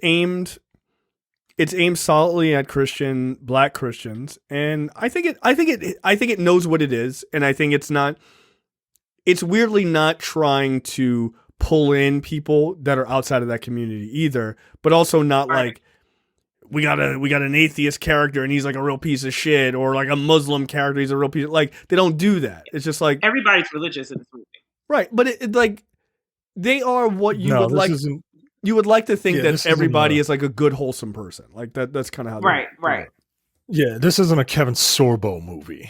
aimed solidly at Black Christians, and I think it knows what it is, and I think it's weirdly not trying to pull in people that are outside of that community either, but also not like we got an atheist character and he's like a real piece of shit, or like a Muslim character, he's a real piece of, like, they don't do that. It's just like everybody's religious in this movie. Right, but it like they are what you would like. You would like to think that everybody is like a good, wholesome person. Like that's kind of how. Right. Yeah, this isn't a Kevin Sorbo movie,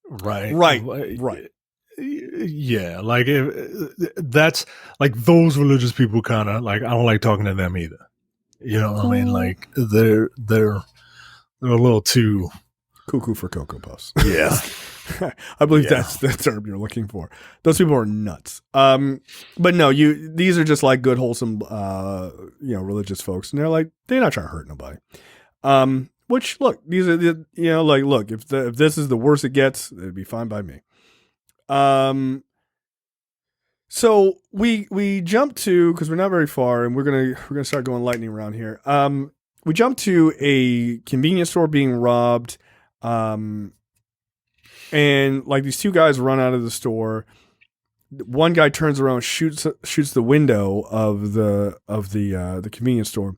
right? Right. Yeah, like that's like those religious people kind of like, I don't like talking to them either. You know what I mean? Like they're a little too cuckoo for Cocoa Puffs. Yeah. I believe that's the term you're looking for. Those people are nuts. But no, these are just like good, wholesome, religious folks, and they're not trying to hurt nobody. Which, look, these are look, if this is the worst it gets, it'd be fine by me. So we jump to, because we're not very far, and we're gonna start going lightning around here. We jump to a convenience store being robbed. And like these two guys run out of the store. One guy turns around, shoots the window of the convenience store,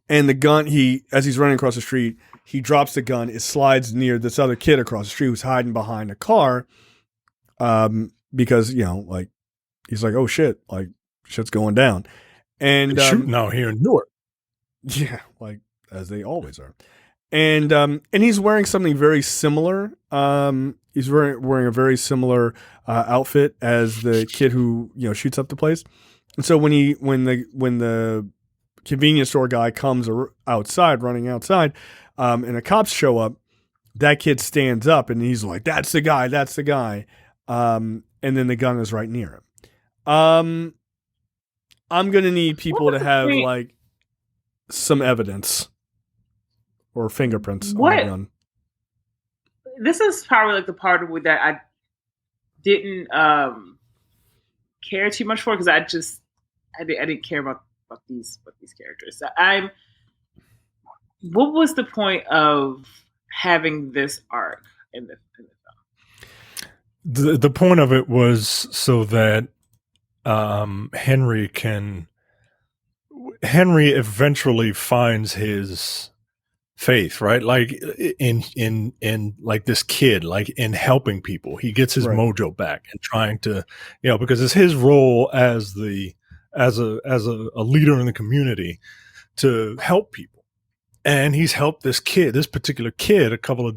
and the gun, as he's running across the street, he drops the gun. It slides near this other kid across the street who's hiding behind a car, because like he's like, oh shit, like shit's going down, and shooting out here in Newark. Yeah, like as they always are. And he's wearing something very similar. He's wearing a very similar outfit as the kid who shoots up the place. And so when the convenience store guy comes outside, running outside, and the cops show up, that kid stands up and he's like, "That's the guy. That's the guy." And then the gun is right near him. I'm gonna need people to have like some evidence. Or fingerprints on the gun. This is probably like the part of it that I didn't care too much for, because I didn't care about these characters. What was the point of having this arc in the film? The point of it was so that Henry eventually finds his faith, right? Like in like this kid, like in helping people, he gets his mojo back and trying to, because it's his role as a leader in the community to help people, and he's helped this particular kid a couple of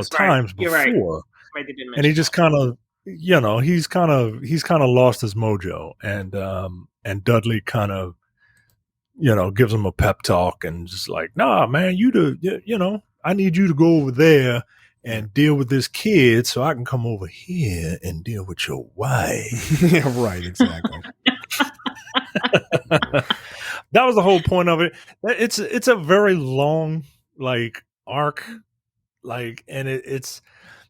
times before, and he just kind of he's kind of lost his mojo, and Dudley kind of gives him a pep talk and just like, nah, man, I need you to go over there and deal with this kid so I can come over here and deal with your wife. Yeah, right, exactly. That was the whole point of it. It's a very long arc, and it's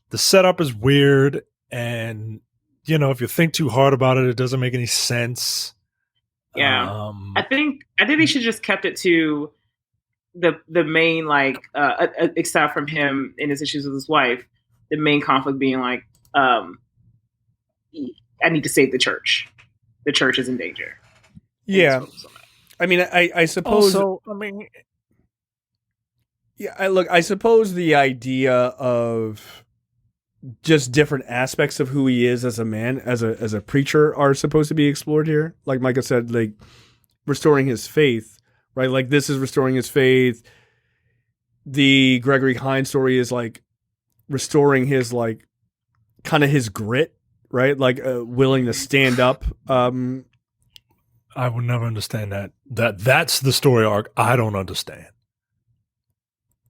the setup is weird, and if you think too hard about it, it doesn't make any sense. Yeah, I think they should just kept it to the main except from him and his issues with his wife, the main conflict being I need to save the church. The church is in danger. Yeah, I mean, I suppose. Also, I mean, yeah, I suppose the idea of just different aspects of who he is as a man, as a preacher, are supposed to be explored here. Like Micah said, restoring his faith, right? Like this is restoring his faith. The Gregory Hines story is restoring his kind of his grit, right? Willing to stand up. I would never understand that. That's the story arc I don't understand.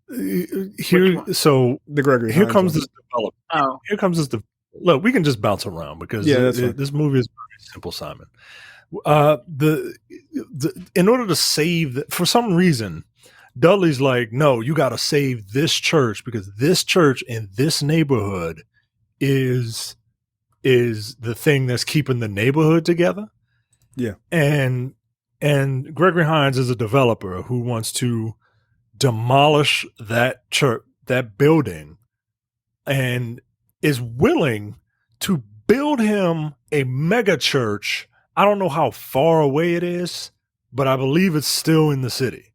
So the Gregory. Here Hines comes one. this development. Oh, Here comes this. Look, we can just bounce around because this movie is very simple, Simon. In order to save, for some reason, Dudley's like, no, you got to save this church because this church in this neighborhood is the thing that's keeping the neighborhood together. Yeah, and Gregory Hines is a developer who wants to demolish that church, that building, and is willing to build him a mega church. I don't know how far away it is, but I believe it's still in the city.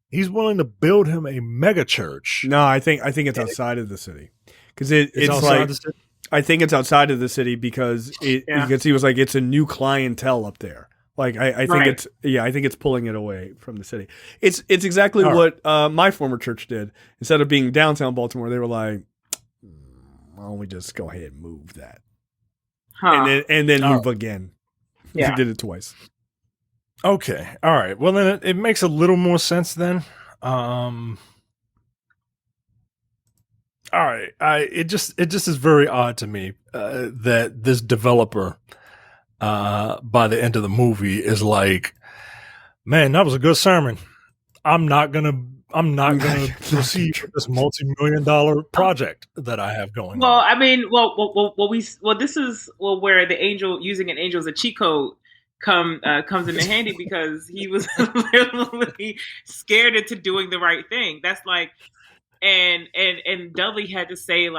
He's willing to build him a mega church. No, I think it's outside of the city because it's outside the city? I think it's outside of the city because because he was like, it's a new clientele up there. I think I think it's pulling it away from the city. It's exactly what my former church did. Instead of being downtown Baltimore, they were like, why don't we just go ahead and move that, and then move again. Yeah, we did it twice. Okay, all right. Well, then it makes a little more sense then. All right, it just is very odd to me that this developer, by the end of the movie, is like, man, that was a good sermon. I'm not gonna proceed with this multi-million-dollar project that I have going. Well, on. I mean, this is where the angel using an angel as a cheat code comes into handy because he was literally scared into doing the right thing. That's and Dudley had to say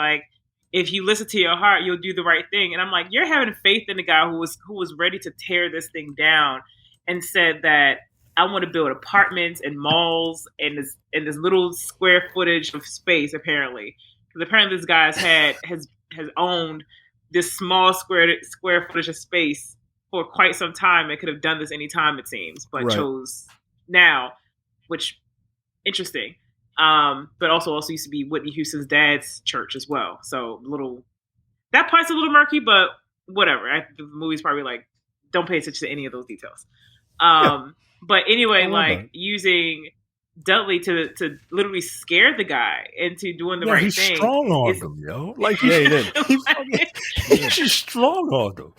if you listen to your heart, you'll do the right thing. And I'm like, you're having faith in the guy who was ready to tear this thing down and said that I want to build apartments and malls and this little square footage of space, apparently. Because apparently this guy has owned this small square footage of space for quite some time and could have done this anytime, it seems, but chose now, which interesting. But also used to be Whitney Houston's dad's church as well. So that part's a little murky, but whatever. The movie's probably don't pay attention to any of those details. But anyway, using Dudley to literally scare the guy into doing the right he's thing. He's strong on him, yo. He did. He's strong on him.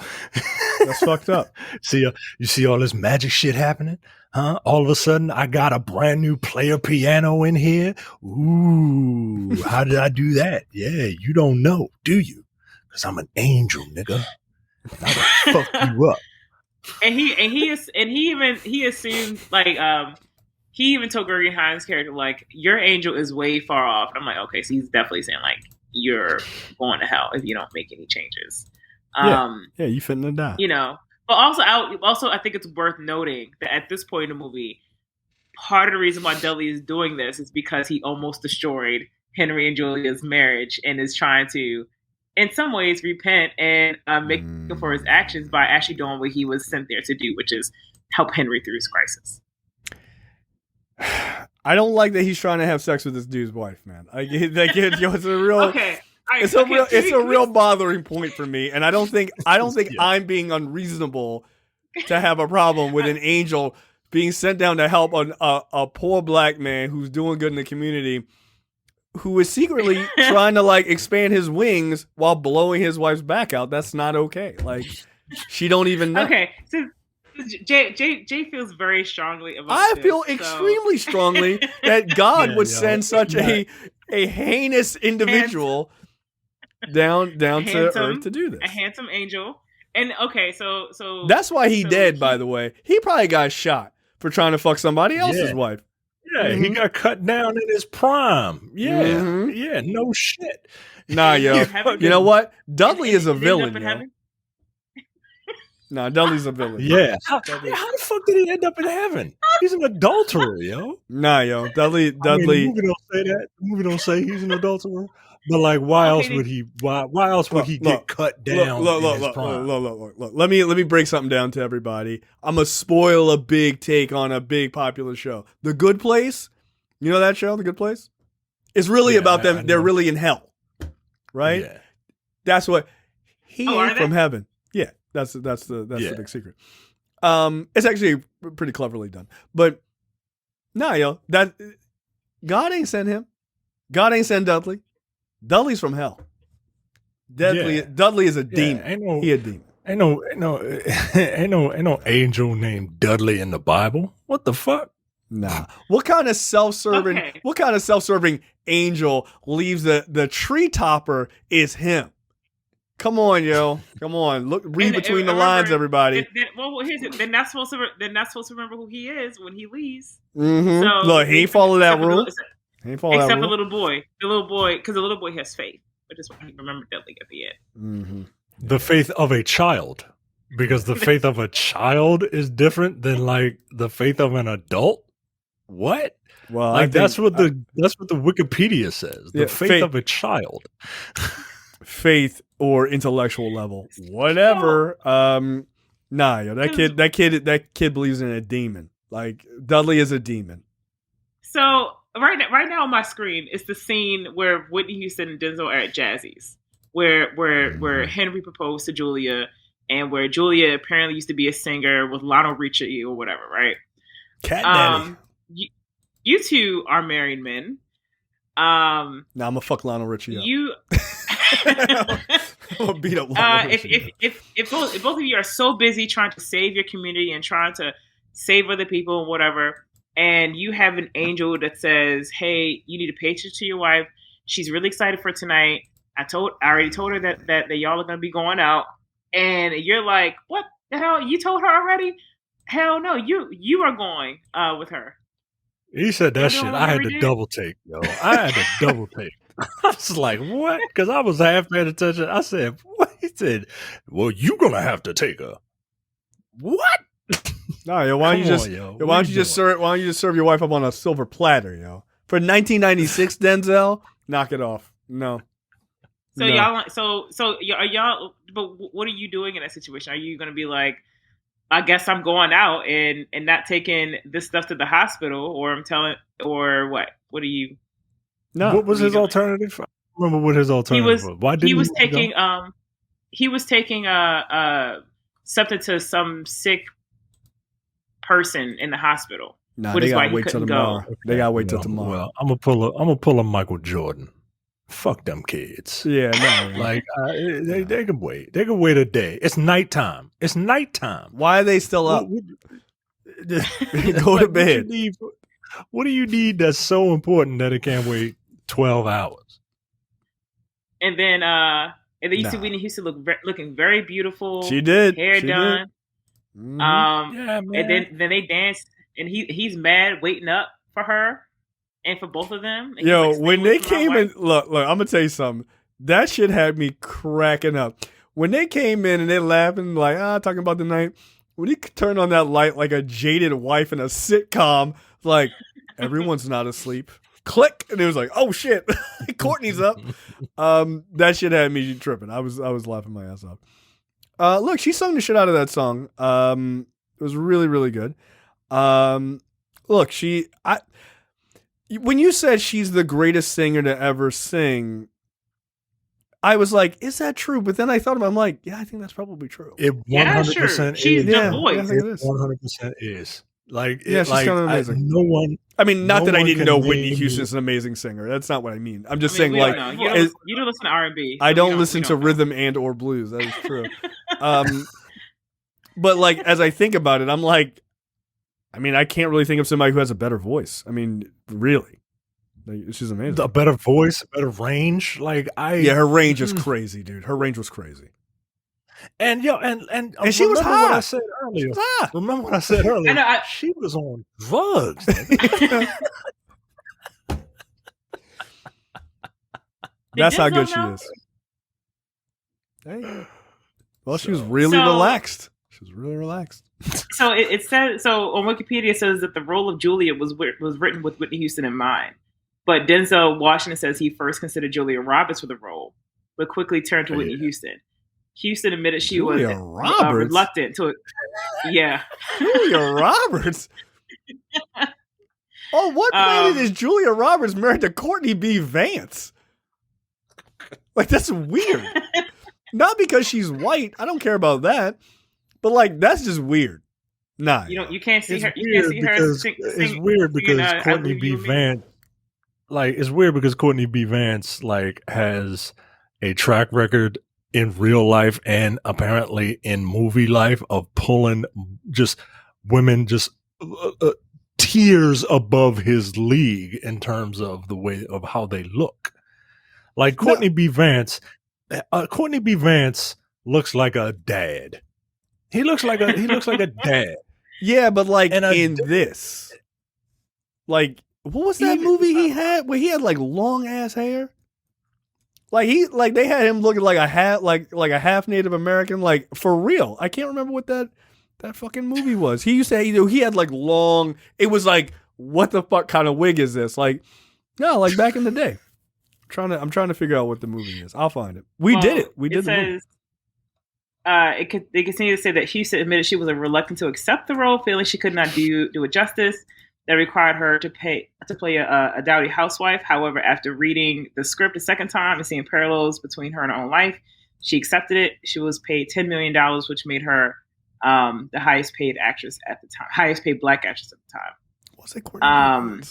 That's fucked up. You see all this magic shit happening? Huh? All of a sudden, I got a brand new player piano in here. Ooh, how did I do that? Yeah, you don't know, do you? Because I'm an angel, nigga. I'll fuck you up. And he assumed he even told Gregory Hines' character your angel is way far off. I'm like, okay, so he's definitely saying you're going to hell if you don't make any changes. You finna die. But also I think it's worth noting that at this point in the movie, part of the reason why Dudley is doing this is because he almost destroyed Henry and Julia's marriage and is trying to, in some ways, repent and make for his actions by actually doing what he was sent there to do, which is help Henry through his crisis. I don't like that he's trying to have sex with this dude's wife, man. It's a real. Okay. It's a real bothering point for me, and I don't think I'm being unreasonable to have a problem with an angel being sent down to help a poor black man who's doing good in the community, who is secretly trying to like expand his wings while blowing his wife's back out. That's not okay. Like, she don't even know. Okay, so Jay feels very strongly about I this, feel extremely strongly that God would send such a heinous individual down to earth to do this. A handsome angel. And okay, so that's why he dead, by the way. He probably got shot for trying to fuck somebody else's wife. Yeah, he got cut down in his prime. Yeah, yeah, no shit. Nah, yo. You know what? Dudley is a villain, yo. Nah, Dudley's a villain. Yeah. How the fuck did he end up in heaven? He's an adulterer, yo. Nah, yo. Dudley. The movie don't say that. The movie don't say he's an adulterer. But like, why else would he get cut down? Look. Let me break something down to everybody. I'm gonna spoil a big take on a big popular show. The Good Place. You know that show, The Good Place? It's really about them. They're really in hell, right? Yeah. That's what he ain't from heaven. Yeah, that's the big secret. It's actually pretty cleverly done. But nah, yo, that God ain't sent him. God ain't sent Dudley. Dudley's from hell. Dudley is a demon. He a demon. Ain't no angel named Dudley in the Bible. What the fuck? Nah. What kind of self-serving angel leaves the tree topper is him? Come on, yo. Come on. Read between the lines, everybody. Here's it. They're not supposed to remember who he is when he leaves. Mm-hmm. So look, he ain't follow that rule. Except for the little boy. Because the little boy has faith. But just remember Dudley at the end. Mm-hmm. The faith of a child. Because the faith of a child is different than like the faith of an adult. What? Well, like that's what the Wikipedia says. The faith of a child. Faith or intellectual level. Whatever. Nah, yo, that kid believes in a demon. Like Dudley is a demon. So right now on my screen is the scene where Whitney Houston and Denzel are at Jazzy's, where Henry proposed to Julia, and where Julia apparently used to be a singer with Lionel Richie or whatever, right? Cat Daddy. You two are married men. Now I'm gonna fuck Lionel Richie up. I'm gonna beat up Lionel Richie. If both of you are so busy trying to save your community and trying to save other people and whatever, and you have an angel that says, "Hey, you need to pay attention to your wife. She's really excited for tonight. I already told her that y'all are gonna be going out," and you're like, "What the hell? You told her already? Hell no! You are going with her." He said that shit. I had to double take, yo. I had to double take. I was like, what? Because I was half paying attention. I said, what? He said, well, you gonna have to take her. What? No, yo, why don't you just serve your wife up on a silver platter, yo? For 1996, Denzel, knock it off. No. So y'all, are y'all? But what are you doing in that situation? Are you gonna be like, I guess I'm going out and not taking this stuff to the hospital, or or what? What are you? No. What was his alternative? I don't remember what his alternative was. Why didn't he was taking go? He was taking something to some sick person in the hospital. Nah, they gotta wait till tomorrow. They gotta wait till tomorrow. Well, I'm gonna pull a Michael Jordan. Fuck them kids. Yeah, no. Like they can wait. They can wait a day. It's nighttime. Why are they still up? Go to bed. What do you need that's so important that it can't wait 12 hours? And then you see Whitney Houston looking very beautiful. She did. Hair done. Did. Mm-hmm. Yeah, man. And then they danced, and he's mad waiting up for her. And for both of them. Yo, when they came in, look, I'm going to tell you something. That shit had me cracking up. When they came in and they're laughing, like, talking about the night, when he turned on that light like a jaded wife in a sitcom, like, everyone's not asleep. Click. And it was like, oh, shit. Courtney's up. That shit had me tripping. I was laughing my ass off. Look, she sung the shit out of that song. It was really, really good. Look, when you said she's the greatest singer to ever sing, I was like, is that true? But then I thought about it, I'm like, yeah, I think that's probably true. It 100% She's is. the voice. It is. 100% is. Like, yeah, she's kind of amazing. No one. I mean, not no that I one didn't can know name Whitney you- Houston is an amazing singer. That's not what I mean. I'm just I mean, saying, we like, don't know. You don't listen to R&B. I so don't we listen we to don't know. rhythm and or blues. That is true. But like, as I think about it, I'm like, I mean, I can't really think of somebody who has a better voice. I mean, really, like, she's amazing. A better voice, a better range. Like Yeah, her range is crazy, dude. Her range was crazy. And she was remember hot. What I said earlier. Ah, Remember what I said earlier? I know, she was on drugs. that's how Denzel good she know? is. Hey. Well, she was really So- relaxed. She was really relaxed. So it says so on Wikipedia. It says that the role of Julia was written with Whitney Houston in mind, but Denzel Washington says he first considered Julia Roberts for the role, but quickly turned to Whitney Houston. Houston admitted she Julia was Roberts? reluctant to. Yeah, Julia Roberts. Oh, what planet is Julia Roberts married to Courtney B. Vance? Like, that's weird. Not because she's white. I don't care about that. But like, that's just weird. Nah, you can't see It's her. You weird can't see her. because it's weird because I Courtney believe B. you and me. Vance, like, it's weird because Courtney B. Vance, like, has a track record in real life and apparently in movie life of pulling just women just tiers above his league in terms of the way of how they look. Like Courtney B. Vance, Courtney B. Vance looks like a dad. He looks like a dad. Yeah, but like And in this, like, what was that movie he had where he had like long ass hair? Like they had him looking like a half Native American, like for real. I can't remember what that fucking movie was. He used to, he had like long. It was like, what the fuck kind of wig is this? Like, no, like back in the day. I'm trying to figure out what the movie is. I'll find it. We did it. We did the movie. They continue to say that Houston admitted she was reluctant to accept the role, feeling she could not do it justice. That required her to play a dowdy housewife. However, after reading the script a second time and seeing parallels between her and her own life, she accepted it. She was paid $10 million, which made her the highest paid actress at the time, highest paid black actress at the time. Was it Courtney?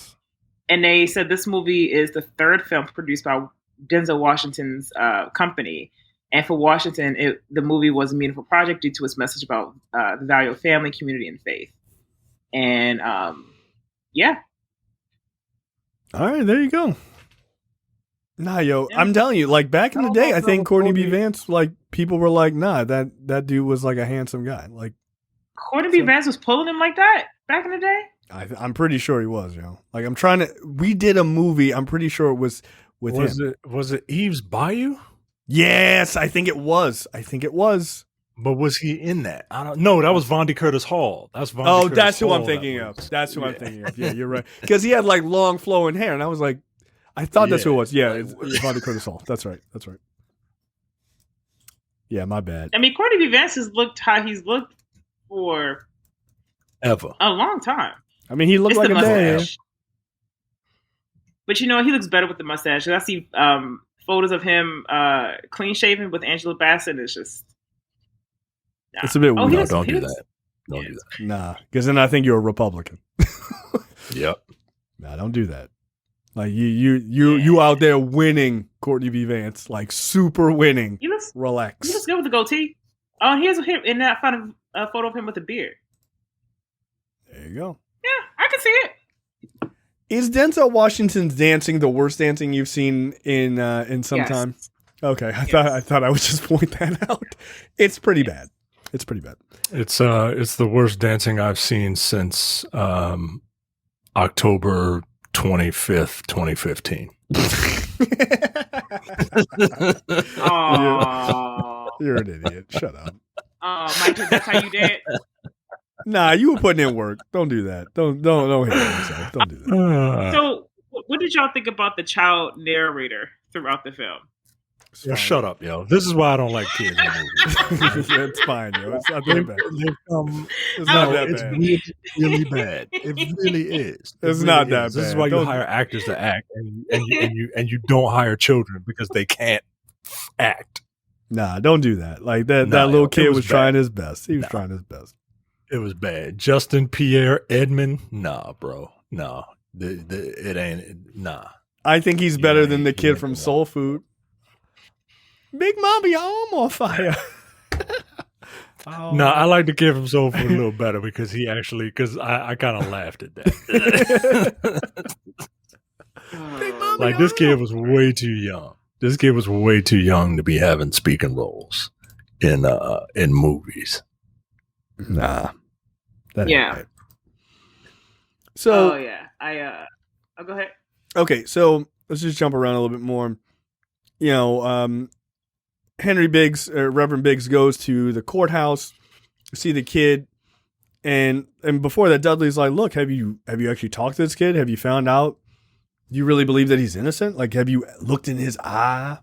And they said this movie is the third film produced by Denzel Washington's company. And for Washington, the movie was a meaningful project due to its message about the value of family, community, and faith. And yeah. All right, there you go. Nah, yo, I'm telling you, like back in the day, I think Courtney B. Vance, like people were like, nah, that dude was like a handsome guy. Like Courtney B. Vance was pulling him like that back in the day. I'm pretty sure he was, yo. Like we did a movie. I'm pretty sure it was with him. Was it Eve's Bayou? Yes, I think it was. But was he in that? I don't know. That was Vondy Curtis Hall. That's Vondy Oh, Curtis that's who Hall I'm thinking that of. was. That's who I'm thinking of. Yeah, you're right. Because he had like long flowing hair, and I was like, I thought that's who it was. Yeah, it's Vondy Curtis Hall. That's right. Yeah, my bad. I mean, Courtney B. Vance has looked how he's looked for Ever. a long time. I mean, he looked It's like the a man. mustache. But you know, he looks better with the mustache. I see photos of him clean shaven with Angela Bassett. It's just It's a bit weird. No, don't do that. Don't do that. Nah, because then I think you're a Republican. Yep. Nah, don't do that. Like you out there winning, Courtney B. Vance, like super winning. He looks Relax. good with the goatee. Oh, and here's him in that photo of him with a beard. There you go. Yeah, I can see it. Is Denzel Washington's dancing the worst dancing you've seen in some Yes. time? Okay, I thought I would just point that out. It's pretty bad. It's pretty bad. It's the worst dancing I've seen since October 25th, 2015. Oh, You're an idiot. Shut up. Mike, that's how you dance. Nah, you were putting in work. Don't do that. Don't hate on yourself. Don't do that. So, what did y'all think about the child narrator throughout the film? Yo, shut up, yo. This is why I don't like kids in movies. It's fine, yo. It's not that bad. It's No, not that it's bad. really, really bad. It really is. It It's really not that is. This is bad. why you Don't- hire actors to act, and you don't hire children because they can't act. Nah, don't do that. Like that Nah, little kid was was trying his best. He was Nah. trying his best. It was bad. Justin Pierre Edmond, nah, bro, nah. It ain't. Nah. I think he's better than the kid ain't from wrong. Soul Food. Big Mama, your arm on fire. No, I like the kid from Soul Food a little better because I kind of laughed at that. Like this kid was way too young. This kid was way too young to be having speaking roles in movies. Nah. That ain't Yeah. right. So Oh yeah, I'll go ahead. okay, so let's just jump around a little bit more. You know, Henry Biggs, Reverend Biggs, goes to the courthouse, see the kid, and before that, Dudley's like, "Look, have you actually talked to this kid? Have you found out? Do you really believe that he's innocent? Like, have you looked in his eye?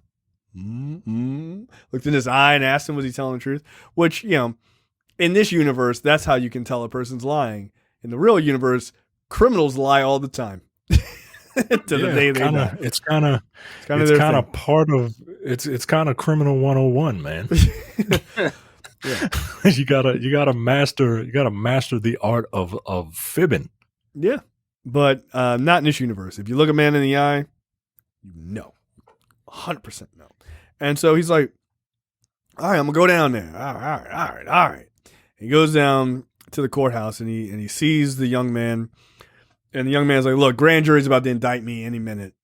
Looked in his eye and asked him, was he telling the truth? Which, you know, in this universe, that's how you can tell a person's lying. In the real universe, criminals lie all the time." To the day they die. It's kind of part of it's kind of criminal 101, man. Yeah. you gotta master the art of fibbing. Yeah, but not in this universe. If you look a man in the eye, you know, 100% know. And so he's like, "All right, I'm gonna go down there. All right." He goes down to the courthouse and he sees the young man. And the young man's like, "Look, grand jury's about to indict me any minute.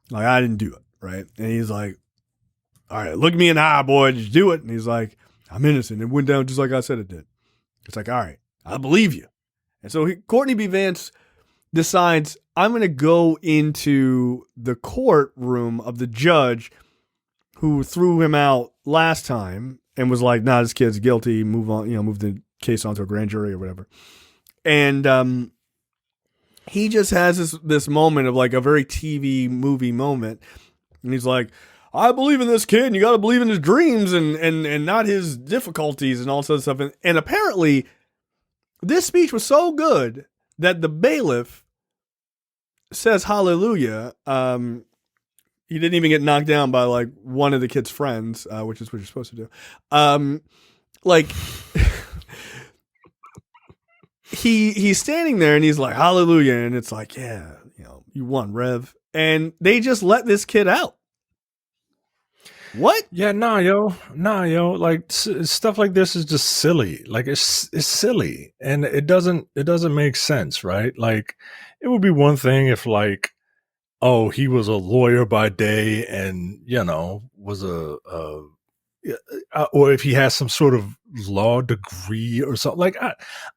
Like, I didn't do it, right?" And he's like, "All right, look me in the eye, boy. Did you do it?" And he's like, "I'm innocent. It went down just like I said it did." It's like, "All right, I believe you." And so Courtney B. Vance decides, I'm going to go into the courtroom of the judge who threw him out last time and was like, "Nah, this kid's guilty. Move on, move the case on to a grand jury or whatever." And he just has this moment of like a very TV movie moment. And he's like, "I believe in this kid, and you got to believe in his dreams and not his difficulties and all sorts of stuff." And apparently this speech was so good that the bailiff says hallelujah. He didn't even get knocked down by like one of the kid's friends, which is what you're supposed to do. Like he's standing there and he's like, "Hallelujah." And it's like, "Yeah, you won, Rev." And they just let this kid out. What? Yeah, nah, yo. Like stuff like this is just silly. Like it's silly, and it doesn't make sense, right? Like it would be one thing if like, oh, he was a lawyer by day, and was or if he has some sort of law degree or something. Like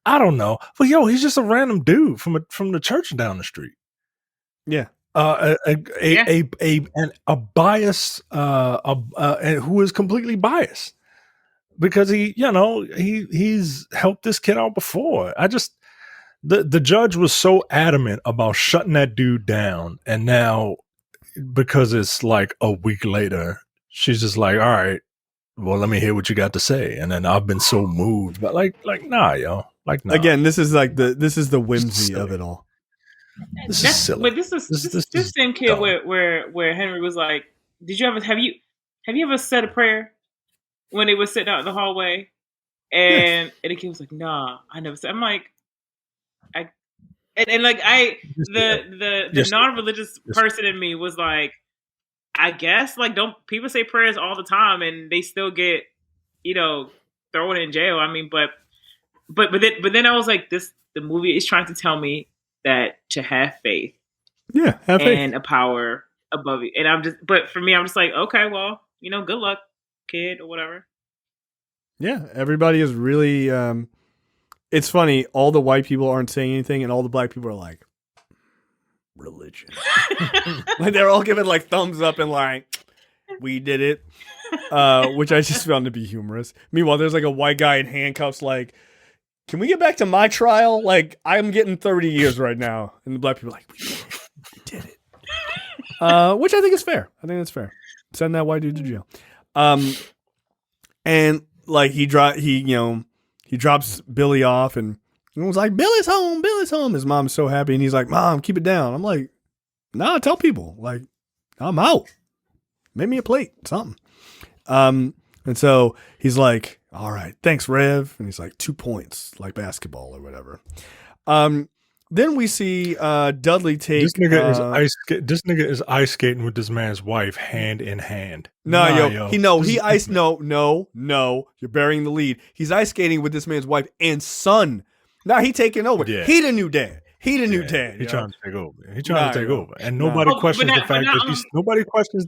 I don't know, but he's just a random dude from the church down the street. Yeah. A bias, who is completely biased because he's helped this kid out before. The judge was so adamant about shutting that dude down, and now because it's like a week later, she's just like, "All right, well, let me hear what you got to say." And then I've been so moved, but like nah, yo, like nah. Again, this is the whimsy of it all. This is silly. But this is same kid where Henry was like, "Did you ever have you ever said a prayer when they were sitting out in the hallway?" And the kid was like, "Nah, I never said." I'm like, the non-religious person in me was like, I guess like don't people say prayers all the time and they still get thrown in jail? I mean, but then I was like, the movie is trying to tell me that to have faith, have faith and a power above you. And but for me, I'm just like, okay, well, good luck, kid, or whatever. Yeah, everybody is really. It's funny. All the white people aren't saying anything, and all the black people are like, religion. Like they're all giving like thumbs up and like, we did it, which I just found to be humorous. Meanwhile, there's like a white guy in handcuffs, like, "Can we get back to my trial? Like, I'm getting 30 years right now." And the black people are like, we did it. Which I think is fair. I think that's fair. Send that white dude to jail. And like he drops Billy off and was like, Billy's home. His mom's so happy. And he's like, "Mom, keep it down." I'm like, "Nah, tell people. Like, I'm out. make me a plate, something. And so he's like, all right, thanks, Rev. And he's like, 2 points, like basketball or whatever. Then we see Dudley take this nigga is ice skating with this man's wife hand in hand. No. You're burying the lead. He's ice skating with this man's wife and son. Now he taking over. Yeah. He the new dad. He trying to take over. He trying to take over. And nobody questions the fact that nobody questions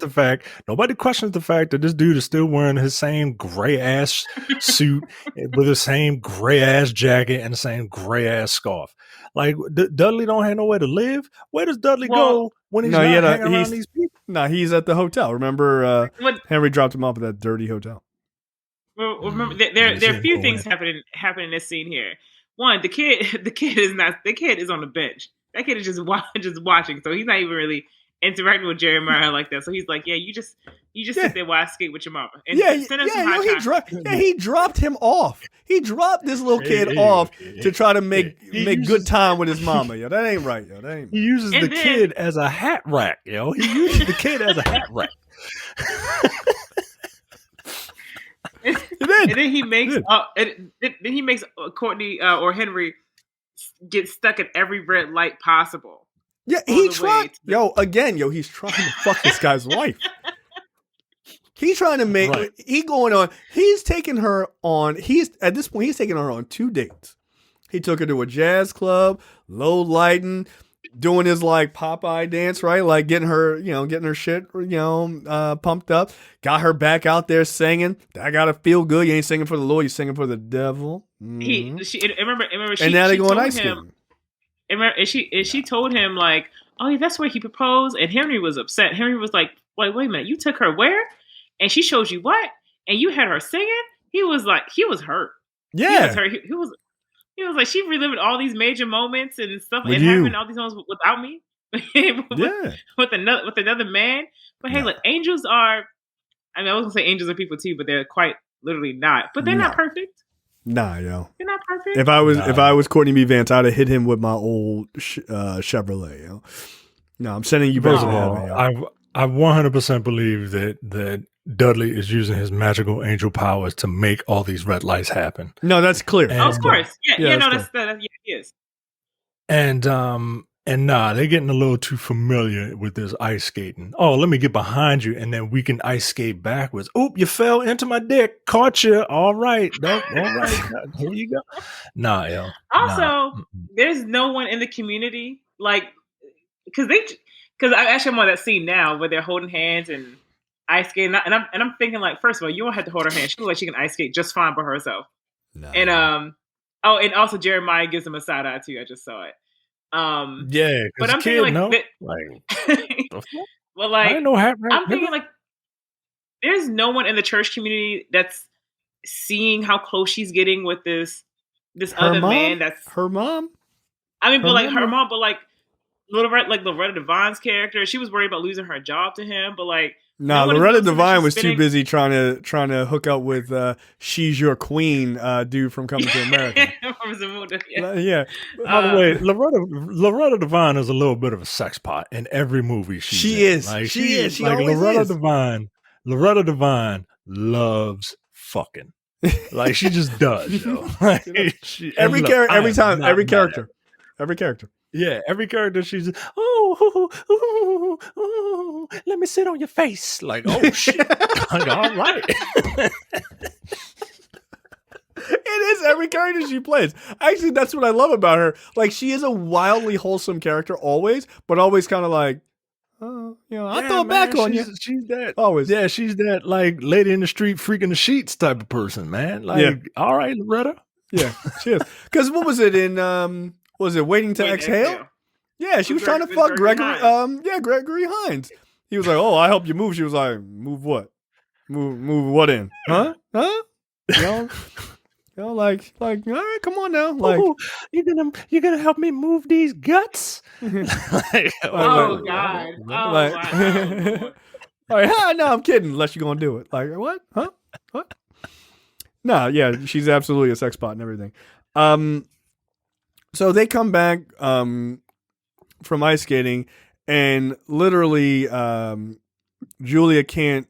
the fact that this dude is still wearing his same gray ass suit with the same gray ass jacket and the same gray ass scarf. Like Dudley don't have nowhere to live. Where does Dudley go when he's hanging around these people? No, he's at the hotel. Remember, Henry dropped him off at that dirty hotel. Well, remember, there are a few things happening in this scene here. One, the kid is on the bench. That kid is just watching, so he's not even really interacting with Jeremiah like that. So he's like, "Yeah, you just sit there while I skate with your mama." And he dropped him off. He dropped this little kid off to try to make good time with his mama. Yo, that ain't right. Yo, that ain't. He uses the kid as a hat rack. Yo, he uses the kid as a hat rack. And then he makes Courtney or Henry get stuck at every red light possible. Yeah, he's trying to fuck this guy's wife. He's trying to make he's taking her on 2 dates. He took her to a jazz club, low lighting, doing his like Popeye dance, right? Like getting her shit, pumped up. Got her back out there singing. That gotta feel good. You ain't singing for the Lord, you're singing for the devil. Mm-hmm. And now they going ice skating. And she told him like, oh yeah, that's where he proposed. And Henry was upset. Henry was like, wait a minute, you took her where? And she showed you what? And you had her singing? He was hurt. Yeah. He was hurt. He was like, she reliving all these major moments and stuff and having all these moments without me. with another man. But hey, look, angels are, I was going to say angels are people too, but they're quite literally not. But they're not perfect. Nah, yo. They're not perfect. If I was Courtney B. Vance, I'd have hit him with my old Chevrolet, yo. No, I'm sending you back to heaven, I 100% believe that Dudley is using his magical angel powers to make all these red lights happen. No, that's clear. Of course. That is. And they're getting a little too familiar with this ice skating. Oh, let me get behind you, and then we can ice skate backwards. Oop, you fell into my dick. Caught you. All right. All right. Here you go. Nah, yo. Also, there's no one in the community, like, because I actually am on that scene now where they're holding hands and ice skating, and I'm thinking like, first of all, you don't have to hold her hand. She looks like she can ice skate just fine by herself. No. And and also Jeremiah gives him a side eye too. I just saw it. But I'm thinking I'm thinking like, there's no one in the church community that's seeing how close she's getting with this other man. That's her mom. I mean, her mom, but like Loretta Devine's character, she was worried about losing her job to him, but like. No, Loretta Devine was too busy trying to hook up with She's Your Queen dude from Coming to America. Yeah. By the way, Loretta Devine is a little bit of a sex pot in every movie she is. Like, she is. She like Loretta is. Loretta Devine loves fucking. Like she just does. Yo. Like, every character. Yeah, every character she's let me sit on your face. Like, oh shit. Like, all right. It is every character she plays. Actually, that's what I love about her. Like, she is a wildly wholesome character always, but always kind of like, I throw back on you. She's that always. Yeah, she's that like lady in the street freaking the sheets type of person, man. Like, all right, Loretta. Yeah, she is. Because what was it in Waiting to Exhale? Yeah, she was trying to fuck Gregory Hines. He was like, "Oh, I help you move." She was like, "Move what? Move what in? Huh? Like, all right, come on now. Like, you're gonna help me move these guts?" God! Oh, wow. Like, no, I'm kidding. Unless you're gonna do it. Like, what? Huh? What? No, yeah, she's absolutely a sex pot and everything. So they come back from ice skating, and literally Julia can't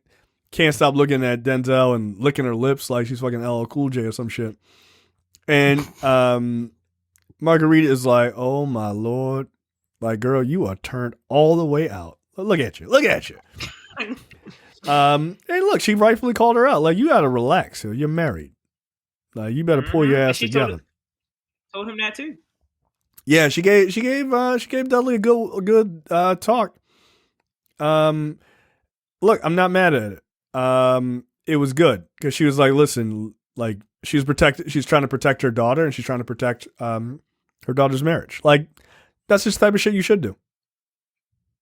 stop looking at Denzel and licking her lips like she's fucking LL Cool J or some shit. And Marguerite is like, oh my Lord. Like, girl, you are turned all the way out. Look at you. Look at you. And look, she rightfully called her out. Like, you gotta relax. You're married. Like, you better pull your ass together. Told him that too. Yeah, she gave Dudley a good talk. Look, I'm not mad at it. It was good because she was like, listen, like she's trying to protect her daughter and she's trying to protect her daughter's marriage. Like, that's just the type of shit you should do.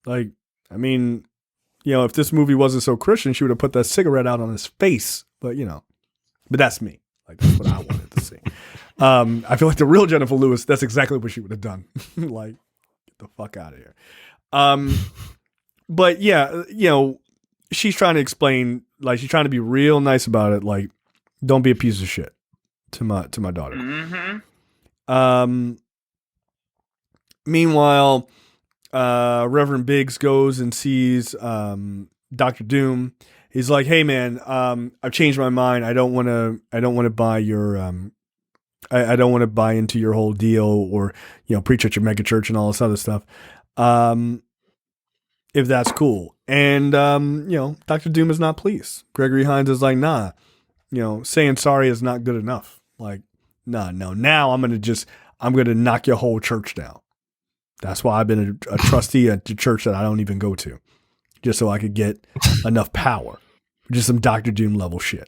Like, I mean, you know, if this movie wasn't so Christian, she would have put that cigarette out on his face. But you know, but that's me. Like, that's what I wanted to see. I feel like the real Jennifer Lewis, that's exactly what she would have done. Like, get the fuck out of here. But yeah, you know, she's trying to explain, like, she's trying to be real nice about it. Like, don't be a piece of shit to my daughter. Mm-hmm. Meanwhile, Reverend Biggs goes and sees Dr. Doom. He's like, hey man, I've changed my mind. I don't want to buy your I don't want to buy into your whole deal or, you know, preach at your mega church and all this other stuff. If that's cool. And, you know, Dr. Doom is not pleased. Gregory Hines is like, nah, you know, saying sorry is not good enough. Like, no, now I'm going to knock your whole church down. That's why I've been a trustee at the church that I don't even go to, just so I could get enough power. Just some Dr. Doom level shit.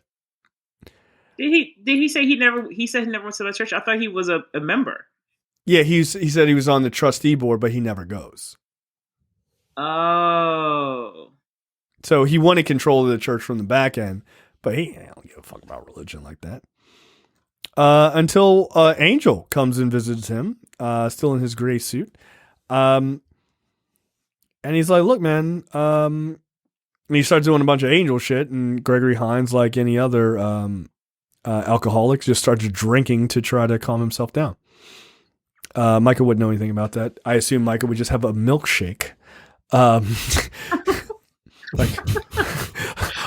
Did he say he never went to the church? I thought he was a member. Yeah, he said he was on the trustee board, but he never goes. Oh. So he wanted control of the church from the back end, but I don't give a fuck about religion like that. Until Angel comes and visits him, still in his gray suit. And he's like, look, man, and he starts doing a bunch of Angel shit, and Gregory Hines, like any other alcoholic, just starts drinking to try to calm himself down. Micah wouldn't know anything about that. I assume Micah would just have a milkshake. Like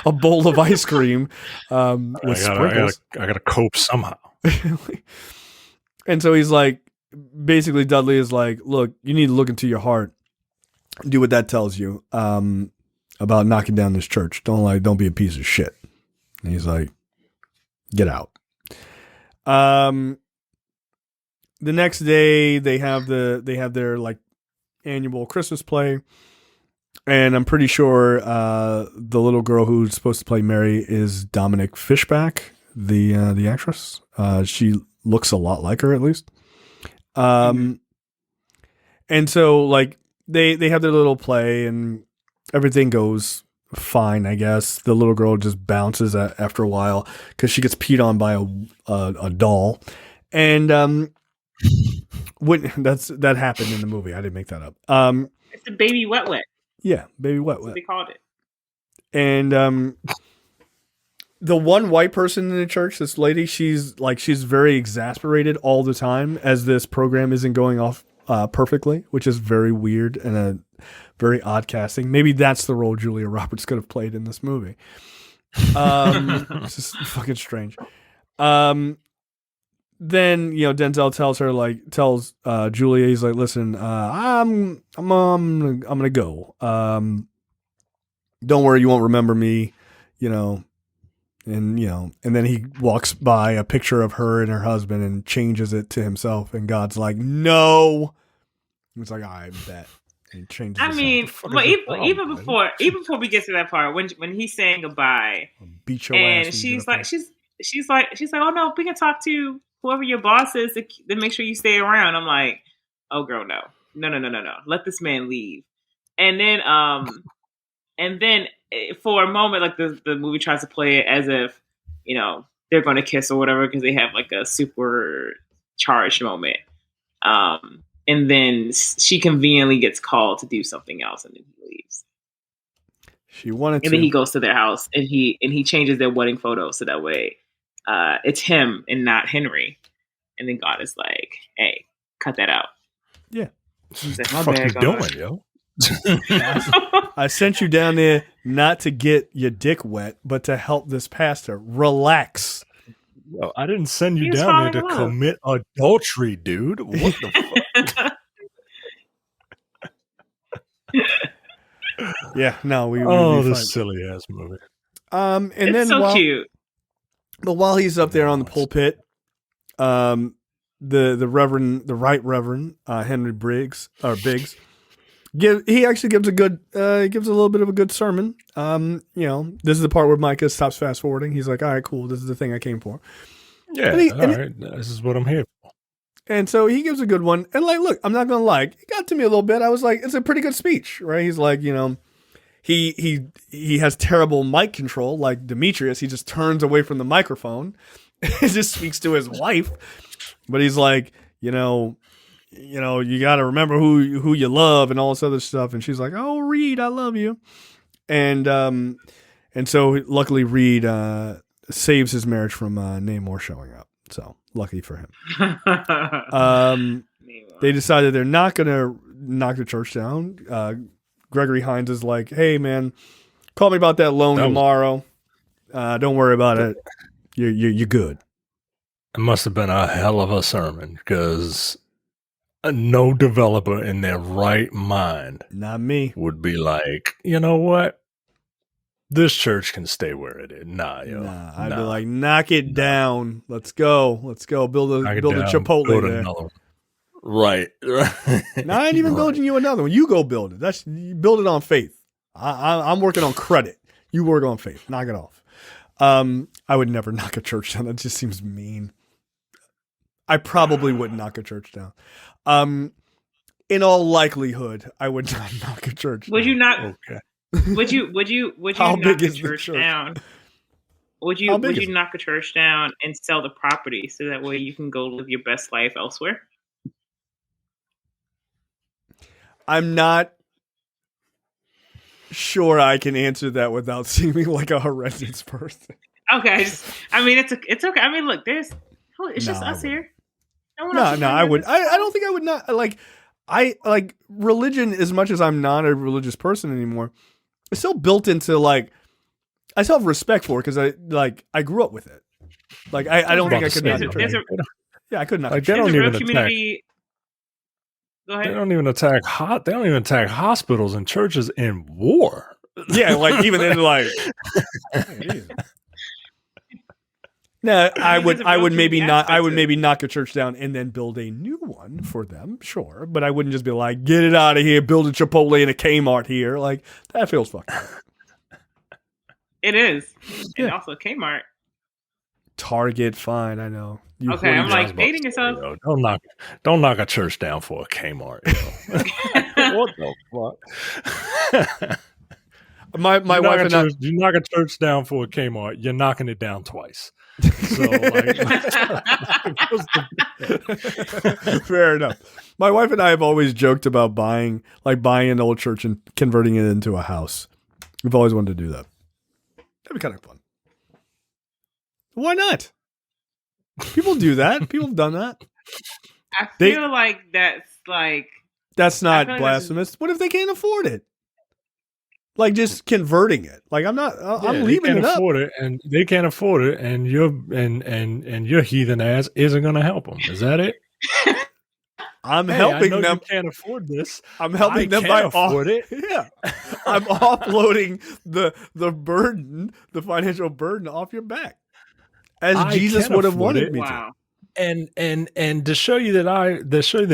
a bowl of ice cream with sprinkles. I gotta cope somehow. And so he's like, basically Dudley is like, look, you need to look into your heart, do what that tells you about knocking down this church. Don't be a piece of shit. And he's like, get out. The next day they have their like annual Christmas play. And I'm pretty sure the little girl who's supposed to play Mary is Dominic Fishback, the actress. She looks a lot like her, at least. And so like they have their little play and everything goes fine, I guess. The little girl just bounces after a while because she gets peed on by a doll. And that happened in the movie. I didn't make that up. It's the baby wet. Yeah, baby wet. That's what they called it. And the one white person in the church, this lady, she's very exasperated all the time as this program isn't going off perfectly, which is very weird and a very odd casting. Maybe that's the role Julia Roberts could have played in this movie. It's just fucking strange. Then, you know, Denzel tells Julia, he's like, listen, I'm gonna go. Don't worry, you won't remember me, you know. And, you know, and then he walks by a picture of her and her husband and changes it to himself. And God's like, no. It's like, I bet. And he changes I mean, but even before we get to that part, when he's saying goodbye, beat your and ass she's like, oh no, we can talk to whoever your boss is to make sure you stay around. I'm like, oh girl, no, let this man leave. And then for a moment, like the movie tries to play it as if, you know, they're going to kiss or whatever because they have like a super charged moment. And then she conveniently gets called to do something else, and then he leaves. She wanted to. And then he goes to their house, and he changes their wedding photo so that way it's him and not Henry. And then God is like, "Hey, cut that out." Yeah. What the fuck you doing, yo? I sent you down there not to get your dick wet, but to help this pastor. Relax. Well, I didn't send you He was down there falling to in love. commit adultery, dude. What the fuck? Yeah, no, we Oh, would be this fine. silly ass movie. And It's then so cute. But while he's up there on the pulpit, the right Reverend Henry Biggs he actually gives a little bit of a good sermon. This is the part where Micah stops fast forwarding. He's like, all right, cool. This is the thing I came for. Yeah, all right. This is what I'm here for. And so he gives a good one. And like, look, I'm not going to lie. It got to me a little bit. I was like, it's a pretty good speech, right? He's like, he has terrible mic control like Demetrius. He just turns away from the microphone. He just speaks to his wife. But he's like, you got to remember who you love and all this other stuff. And she's like, oh, Reed, I love you. And so luckily Reed saves his marriage from Namor showing up. So lucky for him. They decided they're not going to knock the church down. Gregory Hines is like, hey, man, call me about that loan tomorrow. Don't worry about it. You're good. It must have been a hell of a sermon because no developer in their right mind, not me, would be like, you know what? This church can stay where it is. I'd be like, knock it down. Let's go. Build a Chipotle build there. Another one. Right. Now, I ain't even building you another one. You go build it. You build it on faith. I'm working on credit. You work on faith. Knock it off. I would never knock a church down. That just seems mean. I probably wouldn't knock a church down. In all likelihood, I would not knock a church down. Would you not? Okay. Would you How knock big a is the church church? down? Would you knock a church down and sell the property so that way you can go live your best life elsewhere? I'm not sure I can answer that without seeming like a horrendous person. Okay, it's okay. I mean, look, it's just us here. No, I would. I don't think I would not like. I like religion as much as I'm not a religious person anymore. It's still built into like I still have respect for it because I grew up with it. Like I don't think I could not. Yeah, I could not. Like they don't even attack. Go ahead. They don't even attack hospitals and churches in war. Yeah, like even in like. No, I would maybe knock a church down and then build a new one for them, sure. But I wouldn't just be like, get it out of here, build a Chipotle and a Kmart here. Like that feels fucked up. It is. And also Kmart. Target, fine, I know. Okay, I'm like dating yourself. Don't knock a church down for a Kmart. What the fuck? My wife and I. You knock a church down for a Kmart, you're knocking it down twice. So, fair enough. My wife and I have always joked about buying an old church and converting it into a house. We've always wanted to do that. That'd be kind of fun. Why not? People do that. People have done that. I feel like that's not blasphemous. What if they can't afford it? Like just converting it. Like I'm leaving it up. They can't afford it, and your heathen ass isn't going to help them. Is that it? I'm helping them. You can't afford this. I'm helping them by afford it. Yeah, I'm offloading the burden, the financial burden, off your back, as Jesus would have wanted me to. And to show you that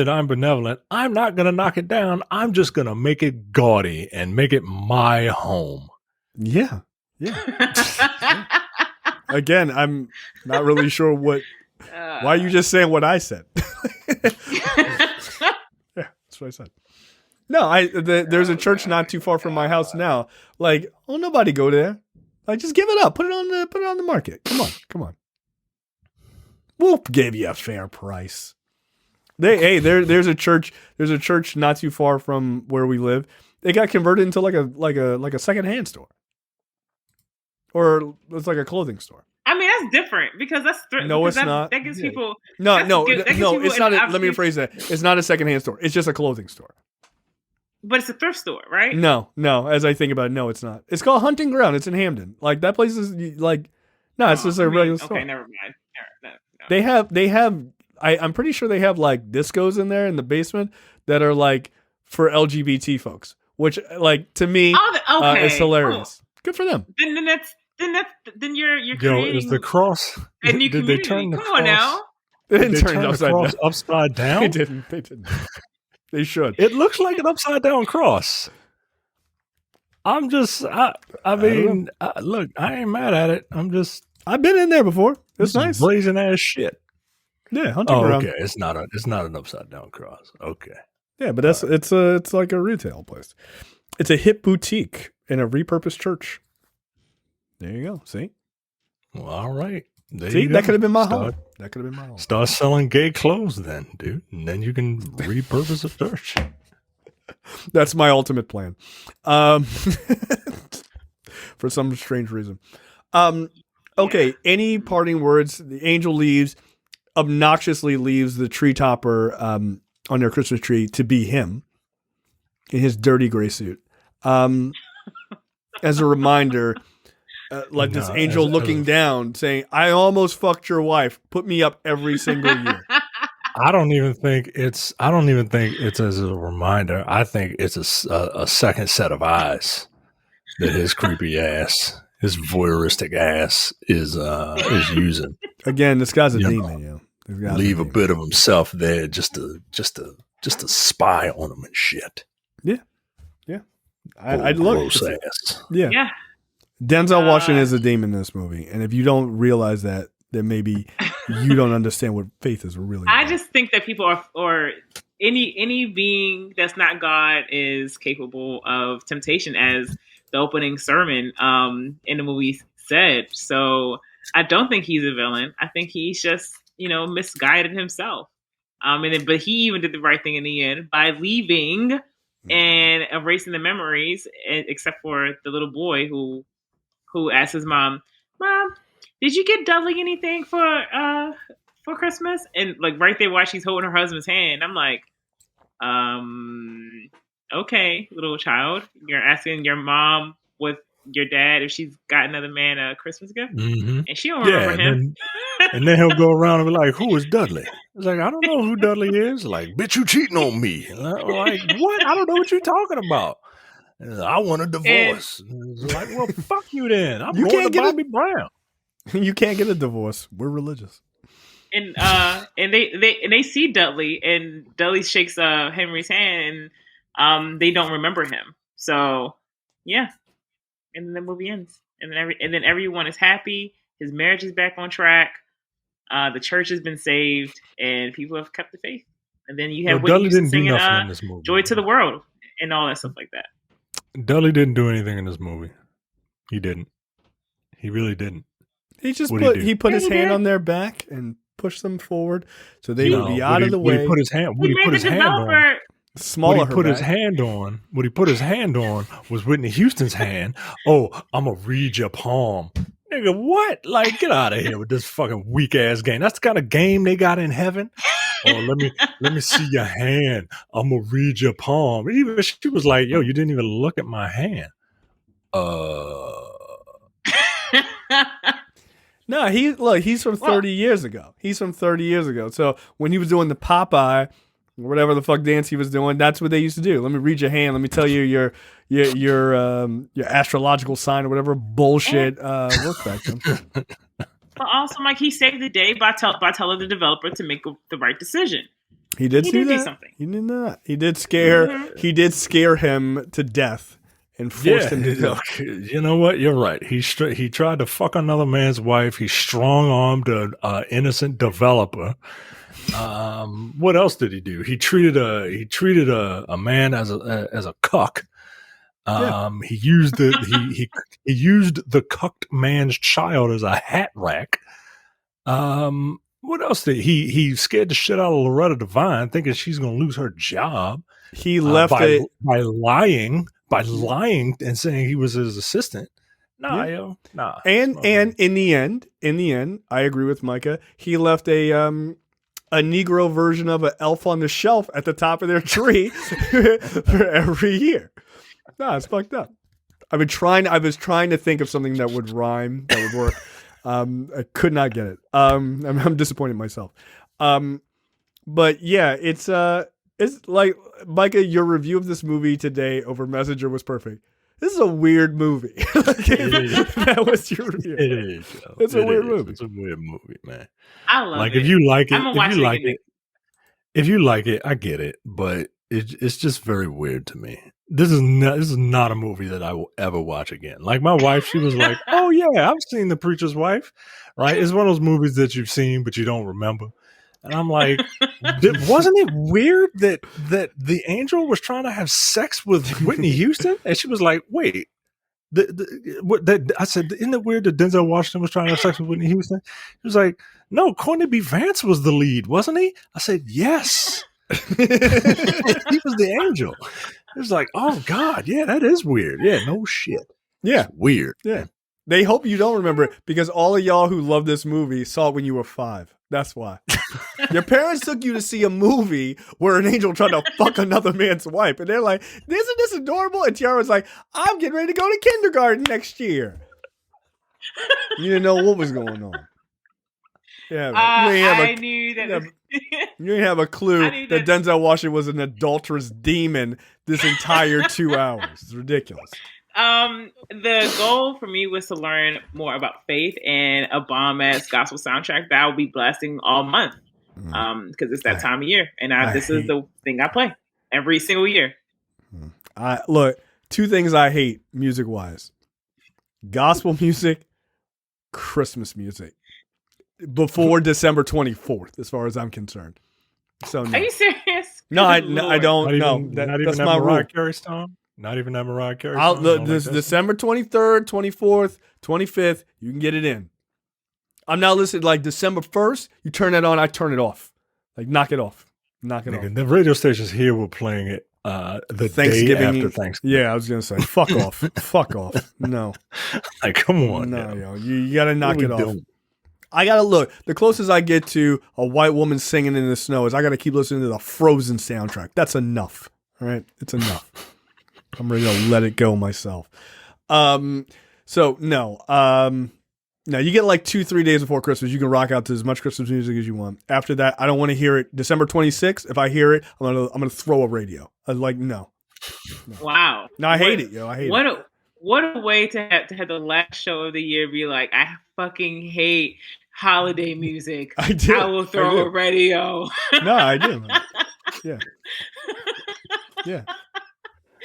I'm benevolent, I'm not going to knock it down. I'm just going to make it gaudy and make it my home. Yeah. Again, I'm not really sure why are you just saying what I said? Yeah, that's what I said. No, there's a church not too far from my house now. Like, nobody go there. Like, just give it up. Put it on the market. Come on. We'll give you a fair price. There's a church not too far from where we live. They got converted into like a secondhand store, or it's like a clothing store. I mean, that's different because that's no, it's not. That gives people no. It's not. Let me rephrase that. It's not a secondhand store. It's just a clothing store. But it's a thrift store, right? No. As I think about it, no, it's not. It's called Hunting Ground. It's in Hamden. Like that place is like, no, it's just a regular store. Okay, never mind. No. They have. I'm pretty sure they have like discos in there in the basement that are like for LGBT folks, which like to me is hilarious. Good for them. Then you're creating. Is the cross? A new did they community. turn the Come cross? on now. They didn't turn it the cross upside down. They didn't. They should. It looks like an upside down cross. I'm just. I mean, look, I ain't mad at it. I've been in there before. It's nice. Blazing ass shit. Yeah, Hunting Ground. Okay. It's not an upside down cross. Okay. Yeah, but it's like a retail place. It's a hip boutique in a repurposed church. There you go. See? Well, all right. See, that could have been my home. That could have been my home. Start selling gay clothes then, dude. And then you can repurpose a church. That's my ultimate plan. For some strange reason. Okay, any parting words? The angel obnoxiously leaves the tree topper on their Christmas tree to be him in his dirty gray suit. As a reminder, this angel looking down saying, I almost fucked your wife. Put me up every single year. I don't even think it's as a reminder. I think it's a second set of eyes that his creepy ass, his voyeuristic ass is using. Again, this guy's a demon, Leave a bit of himself there just to spy on him and shit. Yeah. I'd look. Ass. Yeah. Denzel Washington is a demon in this movie, and if you don't realize that, then maybe you don't understand what faith is really about. I just think that people are, or any being that's not God is capable of temptation, as the opening sermon in the movie said. So I don't think he's a villain. I think he's just, misguided himself. But he even did the right thing in the end by leaving and erasing the memories, except for the little boy who asked his Mom, did you get Dudley anything for Christmas? And like right there while she's holding her husband's hand, I'm like, okay, little child, you're asking your mom with your dad if she's got another man a Christmas gift, and she don't remember him. And then he'll go around and be like, "Who is Dudley?" It's like, I don't know who Dudley is. Like, bitch, you cheating on me. Like, what? I don't know what you're talking about. I want a divorce. It's like, well, fuck you then. I'm going to Bobby Brown. You can't get a divorce. We're religious. And they see Dudley, and Dudley shakes Henry's hand, and they don't remember him. So yeah, and then the movie ends, and then everyone is happy. His marriage is back on track. The church has been saved, and people have kept the faith. And then you have Whitney Houston singing "Joy to the World" and all that stuff like that. Dudley didn't do anything in this movie. He didn't. He really didn't. He just put his hand on their back and pushed them forward so they would be out of the way. What he put his hand on was Whitney Houston's hand. Oh, I'm gonna read your palm. Nigga, what? Like, get out of here with this fucking weak ass game. That's the kind of game they got in heaven. Oh, let me see your hand. I'm gonna read your palm. Even she was like, yo, you didn't even look at my hand. No, he's from 30 years ago. He's from 30 years ago. So when he was doing the Popeye, whatever the fuck dance he was doing, that's what they used to do. Let me read your hand. Let me tell you your astrological sign or whatever bullshit worked back then. But also, Mike, he saved the day by telling the developer to make the right decision. He did do something. He did not. He did scare. Mm-hmm. He did scare him to death and forced him to do. You know what? You're right. He tried to fuck another man's wife. He strong armed an innocent developer. What else did he do? He treated a man as a cuck. He used he used the cucked man's child as a hat rack. What else did he scared the shit out of Loretta Devine, thinking she's going to lose her job. He left by lying and saying he was his assistant. Nah. And in the end, I agree with Micah. He left a a Negro version of an Elf on the Shelf at the top of their tree for every year. No, it's fucked up. I was trying to think of something that would rhyme, that would work. I could not get it. I'm disappointed in myself. But yeah, it's like, Micah, your review of this movie today over Messenger was perfect. This is a weird movie. That was your review. It is. It's a weird movie. It's a weird movie, man. I love like it. if you like it, I'm gonna watch it. If you like it, I get it, but it's just very weird to me. This is not a movie that I will ever watch again. Like my wife, she was like, "Oh yeah, I've seen The Preacher's Wife." Right? It's one of those movies that you've seen but you don't remember. And I'm like, wasn't it weird that the angel was trying to have sex with Whitney Houston? And she was like, "Wait." I said, "Isn't it weird that Denzel Washington was trying to have sex with Whitney Houston?" He was like, "No, Courtney B. Vance was the lead, wasn't he?" I said, "Yes." He was the angel. It was like, oh God, yeah, that is weird. Yeah, no shit. Yeah, it's weird. Yeah, they hope you don't remember it because all of y'all who love this movie saw it when you were 5. That's why. Your parents took you to see a movie where an angel tried to fuck another man's wife, and they're like, "Isn't this adorable?" And Tiara was like, "I'm getting ready to go to kindergarten next year." You didn't know what was going on. Yeah, I knew that. You didn't have a clue that Denzel Washington was an adulterous demon this entire 2 hours. It's ridiculous. The goal for me was to learn more about faith and a bomb-ass gospel soundtrack that I'll be blasting all month. Because it's that time of year, and this is the thing I play every single year. Look, 2 things I hate music-wise: gospel music, Christmas music. Before December 24th, as far as I'm concerned. So, no. Are you serious? No, I don't know. That's my rule. Carey song? Not even that Mariah Carey song? This December 23rd, 24th, 25th, you can get it in. I'm now listening, like December 1st, you turn that on, I turn it off. Like, knock it off. Off. The radio stations here were playing it the Thanksgiving day after Thanksgiving. Yeah, I was going to say, fuck off. Fuck off. No. Like, come on. No, yo, you got to knock it off. I gotta look. The closest I get to a white woman singing in the snow is I gotta keep listening to the Frozen soundtrack. That's enough. All right, it's enough. I'm ready to let it go myself. So no. Now you get like 2-3 days before Christmas. You can rock out to as much Christmas music as you want. After that, I don't want to hear it. December 26th. If I hear it, I'm gonna throw a radio. I was like, no. Wow. No, I hate it, yo. I hate it. What a way to have the last show of the year be like, I fucking hate holiday music. I do. I will throw a radio. No, I do. Man. Yeah. Yeah.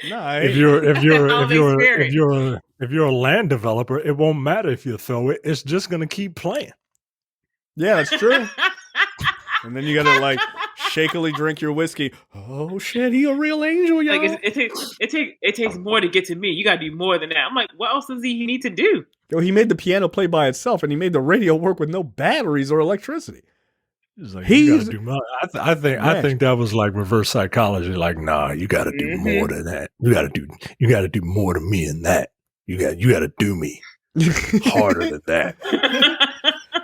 No, if you're a land developer, it won't matter if you throw it. It's just gonna keep playing. Yeah, that's true. And then you gotta like shakily drink your whiskey. Oh shit, he a real angel, y'all. Like it takes more to get to me. You gotta do more than that. I'm like, what else does he need to do? Yo, he made the piano play by itself, and he made the radio work with no batteries or electricity. Like, you gotta do more. I think that was like reverse psychology. Like, nah, you gotta do more than that. You gotta do more to me than that. You gotta do me harder than that.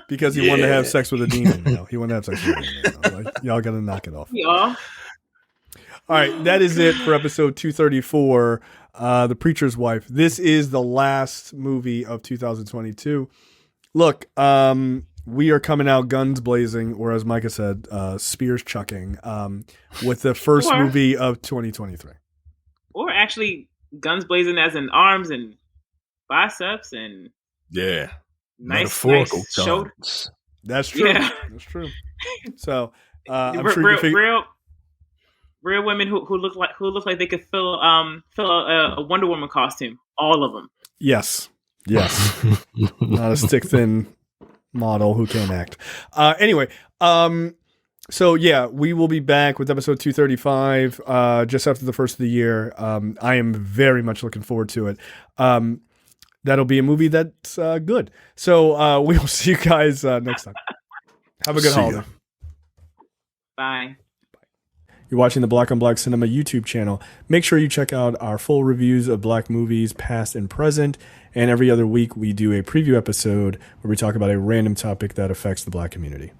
Because he wanted to have sex with a demon. You know? He wanted to have sex with a demon. Like, y'all gotta knock it off. Yeah. All right, that is it for episode 234. The Preacher's Wife. This is the last movie of 2022. Look, we are coming out guns blazing, or as Micah said, spears chucking, with the first movie of 2023. Or actually, guns blazing as in arms and biceps and nice shoulders. That's true. Yeah. That's true. So I'm sure real women who look like they could fill a Wonder Woman costume. All of them. Yes. Not a stick thin model who can't act. Anyway, so yeah, we will be back with episode 235 just after the first of the year. I am very much looking forward to it. That'll be a movie that's good. So we will see you guys next time. Have a good holiday. Bye. You're watching the Black on Black Cinema YouTube channel. Make sure you check out our full reviews of Black movies, past and present. And every other week, we do a preview episode where we talk about a random topic that affects the Black community.